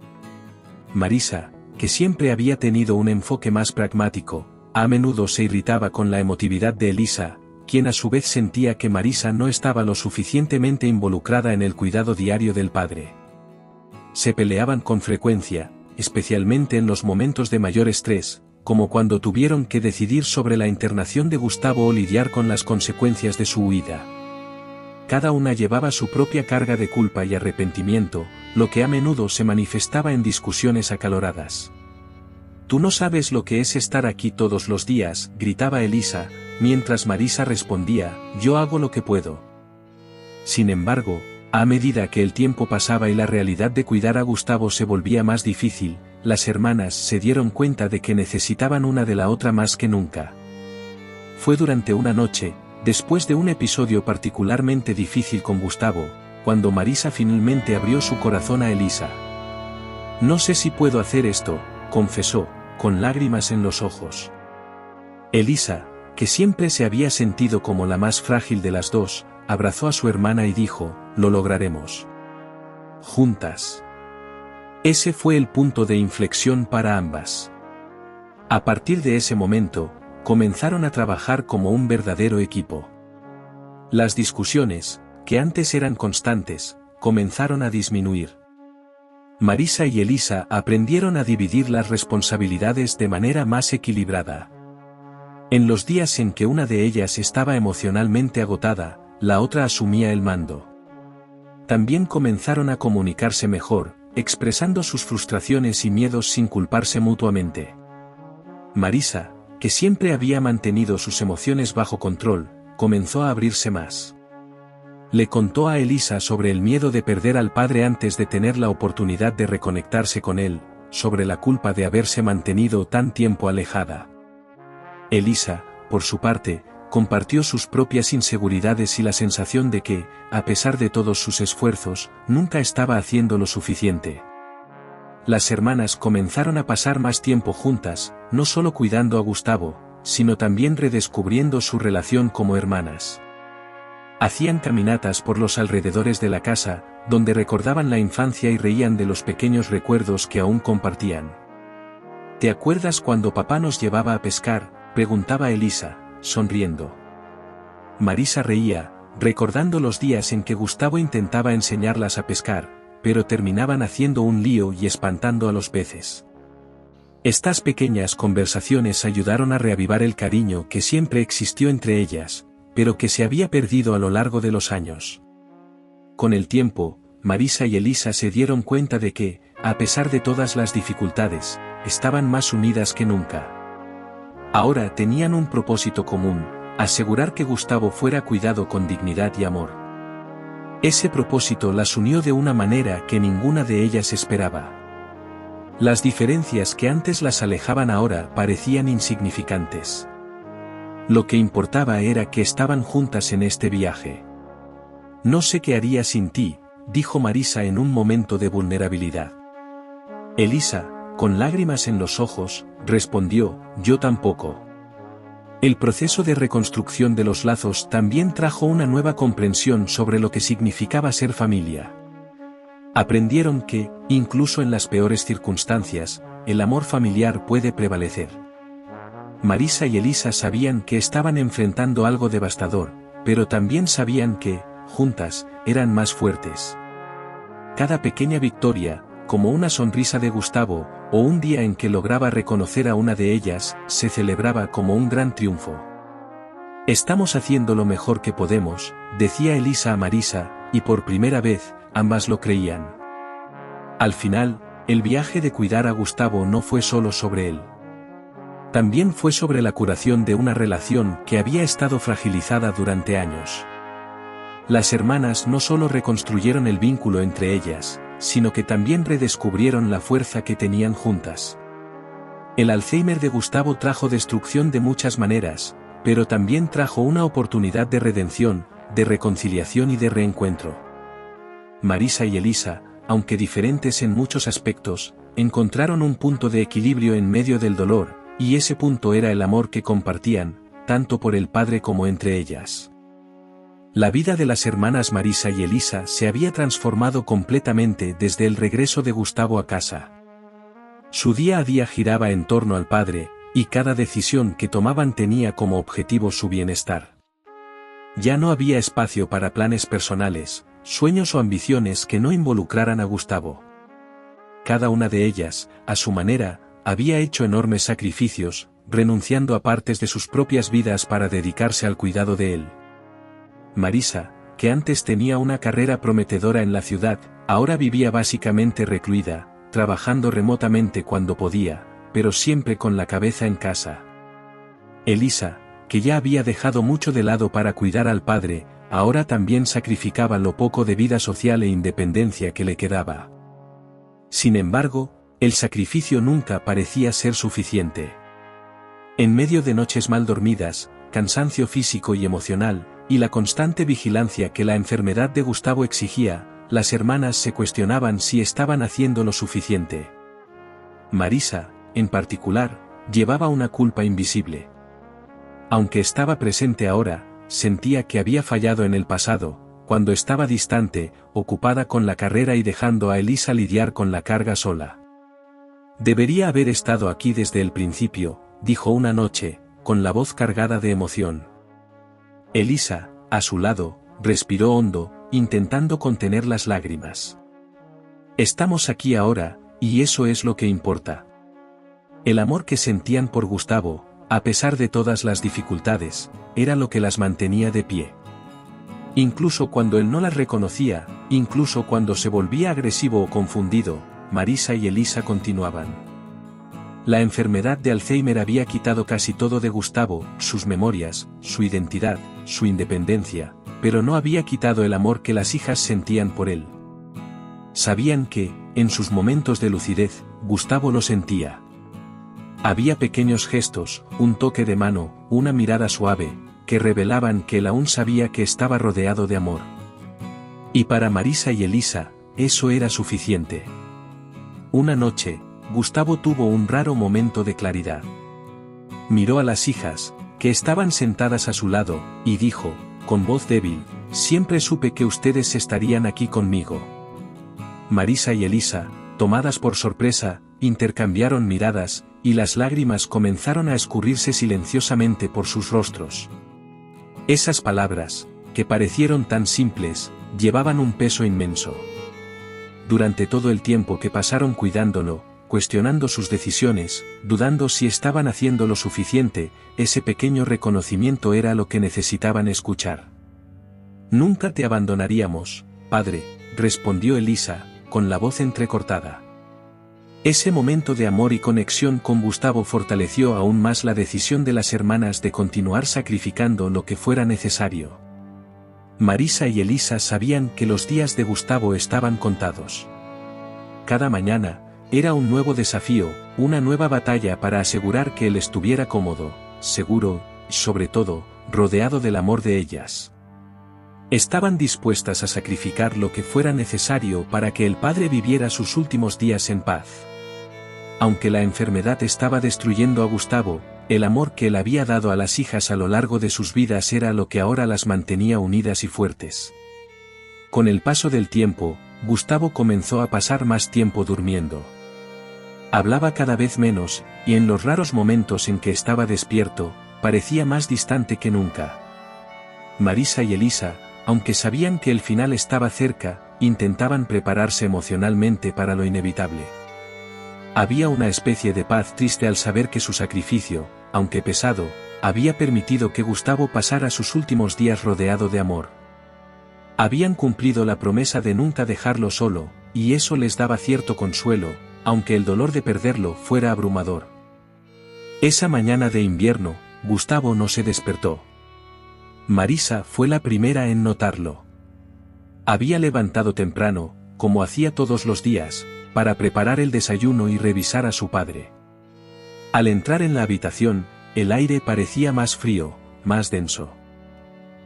Marisa, que siempre había tenido un enfoque más pragmático, a menudo se irritaba con la emotividad de Elisa, quien a su vez sentía que Marisa no estaba lo suficientemente involucrada en el cuidado diario del padre. Se peleaban con frecuencia, especialmente en los momentos de mayor estrés, como cuando tuvieron que decidir sobre la internación de Gustavo o lidiar con las consecuencias de su huida. Cada una llevaba su propia carga de culpa y arrepentimiento, lo que a menudo se manifestaba en discusiones acaloradas. «Tú no sabes lo que es estar aquí todos los días», gritaba Elisa, mientras Marisa respondía, «Yo hago lo que puedo». Sin embargo, a medida que el tiempo pasaba y la realidad de cuidar a Gustavo se volvía más difícil, las hermanas se dieron cuenta de que necesitaban una de la otra más que nunca. Fue durante una noche, después de un episodio particularmente difícil con Gustavo, cuando Marisa finalmente abrió su corazón a Elisa. «No sé si puedo hacer esto», confesó, con lágrimas en los ojos. Elisa, que siempre se había sentido como la más frágil de las dos, abrazó a su hermana y dijo, «Lo lograremos. Juntas». Ese fue el punto de inflexión para ambas. A partir de ese momento, comenzaron a trabajar como un verdadero equipo. Las discusiones, que antes eran constantes, comenzaron a disminuir. Marisa y Elisa aprendieron a dividir las responsabilidades de manera más equilibrada. En los días en que una de ellas estaba emocionalmente agotada, la otra asumía el mando. También comenzaron a comunicarse mejor, expresando sus frustraciones y miedos sin culparse mutuamente. Marisa, que siempre había mantenido sus emociones bajo control, comenzó a abrirse más. Le contó a Elisa sobre el miedo de perder al padre antes de tener la oportunidad de reconectarse con él, sobre la culpa de haberse mantenido tan tiempo alejada. Elisa, por su parte, compartió sus propias inseguridades y la sensación de que, a pesar de todos sus esfuerzos, nunca estaba haciendo lo suficiente. Las hermanas comenzaron a pasar más tiempo juntas, no solo cuidando a Gustavo, sino también redescubriendo su relación como hermanas. Hacían caminatas por los alrededores de la casa, donde recordaban la infancia y reían de los pequeños recuerdos que aún compartían. «¿Te acuerdas cuando papá nos llevaba a pescar?», preguntaba Elisa, sonriendo. Marisa reía, recordando los días en que Gustavo intentaba enseñarlas a pescar, pero terminaban haciendo un lío y espantando a los peces. Estas pequeñas conversaciones ayudaron a reavivar el cariño que siempre existió entre ellas, pero que se había perdido a lo largo de los años. Con el tiempo, Marisa y Elisa se dieron cuenta de que, a pesar de todas las dificultades, estaban más unidas que nunca. Ahora tenían un propósito común: asegurar que Gustavo fuera cuidado con dignidad y amor. Ese propósito las unió de una manera que ninguna de ellas esperaba. Las diferencias que antes las alejaban ahora parecían insignificantes. Lo que importaba era que estaban juntas en este viaje. No sé qué haría sin ti, dijo Marisa en un momento de vulnerabilidad. Elisa, con lágrimas en los ojos, respondió: yo tampoco. El proceso de reconstrucción de los lazos también trajo una nueva comprensión sobre lo que significaba ser familia. Aprendieron que, incluso en las peores circunstancias, el amor familiar puede prevalecer. Marisa y Elisa sabían que estaban enfrentando algo devastador, pero también sabían que, juntas, eran más fuertes. Cada pequeña victoria, como una sonrisa de Gustavo, o un día en que lograba reconocer a una de ellas, se celebraba como un gran triunfo. Estamos haciendo lo mejor que podemos, decía Elisa a Marisa, y por primera vez, ambas lo creían. Al final, el viaje de cuidar a Gustavo no fue solo sobre él. También fue sobre la curación de una relación que había estado fragilizada durante años. Las hermanas no solo reconstruyeron el vínculo entre ellas, sino que también redescubrieron la fuerza que tenían juntas. El Alzheimer de Gustavo trajo destrucción de muchas maneras, pero también trajo una oportunidad de redención, de reconciliación y de reencuentro. Marisa y Elisa, aunque diferentes en muchos aspectos, encontraron un punto de equilibrio en medio del dolor, y ese punto era el amor que compartían, tanto por el padre como entre ellas. La vida de las hermanas Marisa y Elisa se había transformado completamente desde el regreso de Gustavo a casa. Su día a día giraba en torno al padre, y cada decisión que tomaban tenía como objetivo su bienestar. Ya no había espacio para planes personales, sueños o ambiciones que no involucraran a Gustavo. Cada una de ellas, a su manera, había hecho enormes sacrificios, renunciando a partes de sus propias vidas para dedicarse al cuidado de él. Marisa, que antes tenía una carrera prometedora en la ciudad, ahora vivía básicamente recluida, trabajando remotamente cuando podía, pero siempre con la cabeza en casa. Elisa, que ya había dejado mucho de lado para cuidar al padre, ahora también sacrificaba lo poco de vida social e independencia que le quedaba. Sin embargo, el sacrificio nunca parecía ser suficiente. En medio de noches mal dormidas, cansancio físico y emocional, y la constante vigilancia que la enfermedad de Gustavo exigía, las hermanas se cuestionaban si estaban haciendo lo suficiente. Marisa, en particular, llevaba una culpa invisible. Aunque estaba presente ahora, sentía que había fallado en el pasado, cuando estaba distante, ocupada con la carrera y dejando a Elisa lidiar con la carga sola. Debería haber estado aquí desde el principio, dijo una noche, con la voz cargada de emoción. Elisa, a su lado, respiró hondo, intentando contener las lágrimas. Estamos aquí ahora, y eso es lo que importa. El amor que sentían por Gustavo, a pesar de todas las dificultades, era lo que las mantenía de pie. Incluso cuando él no las reconocía, incluso cuando se volvía agresivo o confundido, Marisa y Elisa continuaban. La enfermedad de Alzheimer había quitado casi todo de Gustavo, sus memorias, su identidad, su independencia, pero no había quitado el amor que las hijas sentían por él. Sabían que, en sus momentos de lucidez, Gustavo lo sentía. Había pequeños gestos, un toque de mano, una mirada suave, que revelaban que él aún sabía que estaba rodeado de amor. Y para Marisa y Elisa, eso era suficiente. Una noche, Gustavo tuvo un raro momento de claridad. Miró a las hijas, que estaban sentadas a su lado, y dijo, con voz débil: siempre supe que ustedes estarían aquí conmigo. Marisa y Elisa, tomadas por sorpresa, intercambiaron miradas, y las lágrimas comenzaron a escurrirse silenciosamente por sus rostros. Esas palabras, que parecieron tan simples, llevaban un peso inmenso. Durante todo el tiempo que pasaron cuidándolo, cuestionando sus decisiones, dudando si estaban haciendo lo suficiente, ese pequeño reconocimiento era lo que necesitaban escuchar. Nunca te abandonaríamos, padre, respondió Elisa, con la voz entrecortada. Ese momento de amor y conexión con Gustavo fortaleció aún más la decisión de las hermanas de continuar sacrificando lo que fuera necesario. Marisa y Elisa sabían que los días de Gustavo estaban contados. Cada mañana, era un nuevo desafío, una nueva batalla para asegurar que él estuviera cómodo, seguro, y sobre todo, rodeado del amor de ellas. Estaban dispuestas a sacrificar lo que fuera necesario para que el padre viviera sus últimos días en paz. Aunque la enfermedad estaba destruyendo a Gustavo, el amor que él había dado a las hijas a lo largo de sus vidas era lo que ahora las mantenía unidas y fuertes. Con el paso del tiempo, Gustavo comenzó a pasar más tiempo durmiendo. Hablaba cada vez menos, y en los raros momentos en que estaba despierto, parecía más distante que nunca. Marisa y Elisa, aunque sabían que el final estaba cerca, intentaban prepararse emocionalmente para lo inevitable. Había una especie de paz triste al saber que su sacrificio, aunque pesado, había permitido que Gustavo pasara sus últimos días rodeado de amor. Habían cumplido la promesa de nunca dejarlo solo, y eso les daba cierto consuelo, aunque el dolor de perderlo fuera abrumador. Esa mañana de invierno, Gustavo no se despertó. Marisa fue la primera en notarlo. Había levantado temprano, como hacía todos los días, para preparar el desayuno y revisar a su padre. Al entrar en la habitación, el aire parecía más frío, más denso.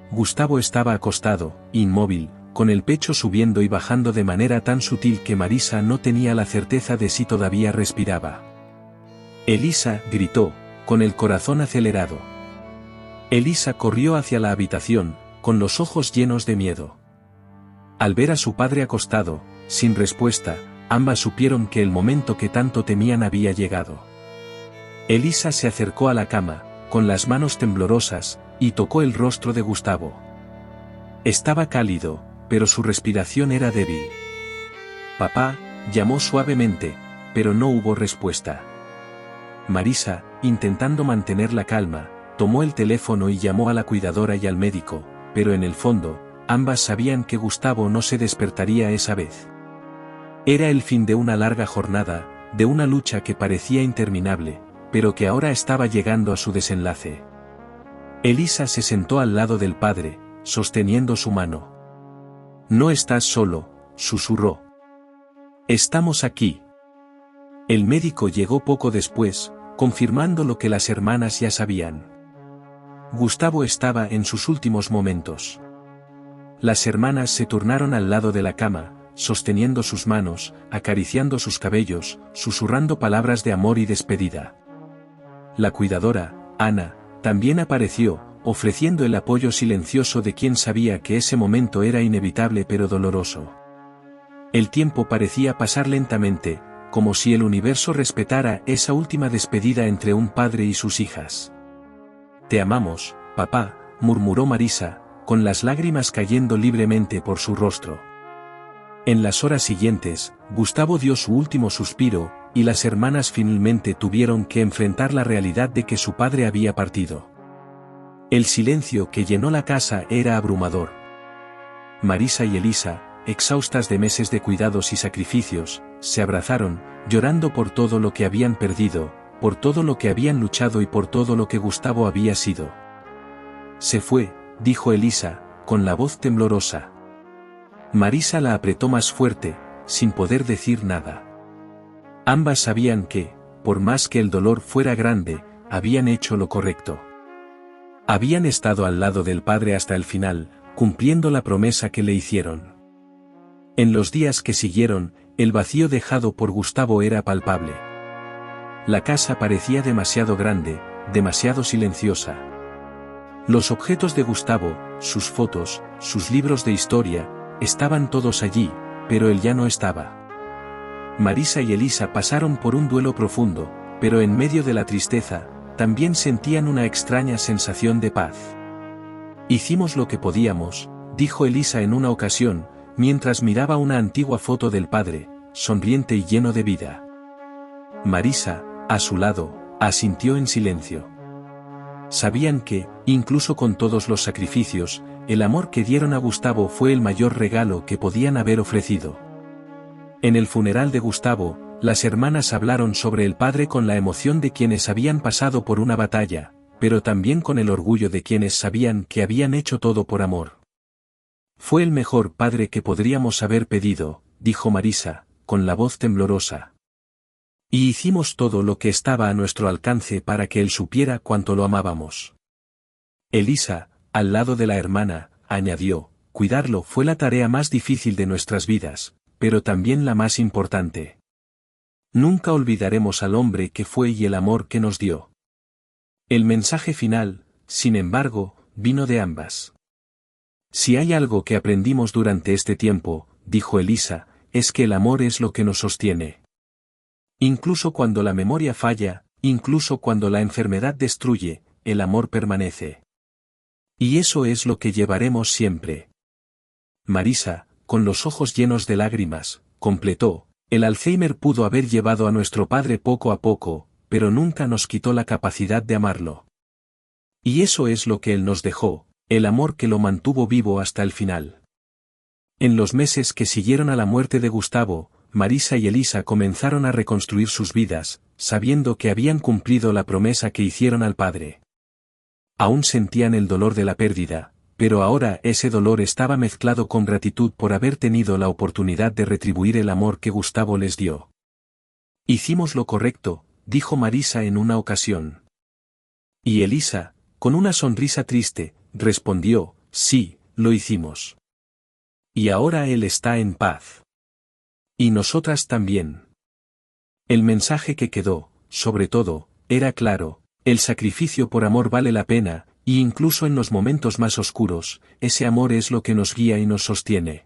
Gustavo estaba acostado, inmóvil, con el pecho subiendo y bajando de manera tan sutil que Marisa no tenía la certeza de si todavía respiraba. Elisa gritó, con el corazón acelerado. Elisa corrió hacia la habitación, con los ojos llenos de miedo. Al ver a su padre acostado, sin respuesta, ambas supieron que el momento que tanto temían había llegado. Elisa se acercó a la cama, con las manos temblorosas, y tocó el rostro de Gustavo. Estaba cálido, pero su respiración era débil. «Papá», llamó suavemente, pero no hubo respuesta. Marisa, intentando mantener la calma, tomó el teléfono y llamó a la cuidadora y al médico, pero en el fondo, ambas sabían que Gustavo no se despertaría esa vez. Era el fin de una larga jornada, de una lucha que parecía interminable, pero que ahora estaba llegando a su desenlace. Elisa se sentó al lado del padre, sosteniendo su mano. «No estás solo», susurró. «Estamos aquí». El médico llegó poco después, confirmando lo que las hermanas ya sabían. Gustavo estaba en sus últimos momentos. Las hermanas se turnaron al lado de la cama, sosteniendo sus manos, acariciando sus cabellos, susurrando palabras de amor y despedida. La cuidadora, Ana, también apareció, ofreciendo el apoyo silencioso de quien sabía que ese momento era inevitable pero doloroso. El tiempo parecía pasar lentamente, como si el universo respetara esa última despedida entre un padre y sus hijas. «Te amamos, papá», murmuró Marisa, con las lágrimas cayendo libremente por su rostro. En las horas siguientes, Gustavo dio su último suspiro, y las hermanas finalmente tuvieron que enfrentar la realidad de que su padre había partido. El silencio que llenó la casa era abrumador. Marisa y Elisa, exhaustas de meses de cuidados y sacrificios, se abrazaron, llorando por todo lo que habían perdido, por todo lo que habían luchado y por todo lo que Gustavo había sido. «Se fue», dijo Elisa, con la voz temblorosa. Marisa la apretó más fuerte, sin poder decir nada. Ambas sabían que, por más que el dolor fuera grande, habían hecho lo correcto. Habían estado al lado del padre hasta el final, cumpliendo la promesa que le hicieron. En los días que siguieron, el vacío dejado por Gustavo era palpable. La casa parecía demasiado grande, demasiado silenciosa. Los objetos de Gustavo, sus fotos, sus libros de historia, estaban todos allí, pero él ya no estaba. Marisa y Elisa pasaron por un duelo profundo, pero en medio de la tristeza, también sentían una extraña sensación de paz. «Hicimos lo que podíamos», dijo Elisa en una ocasión, mientras miraba una antigua foto del padre, sonriente y lleno de vida. Marisa, a su lado, asintió en silencio. Sabían que, incluso con todos los sacrificios, el amor que dieron a Gustavo fue el mayor regalo que podían haber ofrecido. En el funeral de Gustavo, Las hermanas hablaron sobre el padre con la emoción de quienes habían pasado por una batalla, pero también con el orgullo de quienes sabían que habían hecho todo por amor. Fue el mejor padre que podríamos haber pedido, dijo Marisa, con la voz temblorosa. Y hicimos todo lo que estaba a nuestro alcance para que él supiera cuánto lo amábamos. Elisa, al lado de la hermana, añadió, cuidarlo fue la tarea más difícil de nuestras vidas, pero también la más importante. Nunca olvidaremos al hombre que fue y el amor que nos dio. El mensaje final, sin embargo, vino de ambas. Si hay algo que aprendimos durante este tiempo, dijo Elisa, es que el amor es lo que nos sostiene. Incluso cuando la memoria falla, incluso cuando la enfermedad destruye, el amor permanece. Y eso es lo que llevaremos siempre. Marisa, con los ojos llenos de lágrimas, completó, el Alzheimer pudo haber llevado a nuestro padre poco a poco, pero nunca nos quitó la capacidad de amarlo. Y eso es lo que él nos dejó, el amor que lo mantuvo vivo hasta el final. En los meses que siguieron a la muerte de Gustavo, Marisa y Elisa comenzaron a reconstruir sus vidas, sabiendo que habían cumplido la promesa que hicieron al padre. Aún sentían el dolor de la pérdida, pero ahora ese dolor estaba mezclado con gratitud por haber tenido la oportunidad de retribuir el amor que Gustavo les dio. Hicimos lo correcto, dijo Marisa en una ocasión. Y Elisa, con una sonrisa triste, respondió, sí, lo hicimos. Y ahora él está en paz. Y nosotras también. El mensaje que quedó, sobre todo, era claro, el sacrificio por amor vale la pena, y incluso en los momentos más oscuros, ese amor es lo que nos guía y nos sostiene.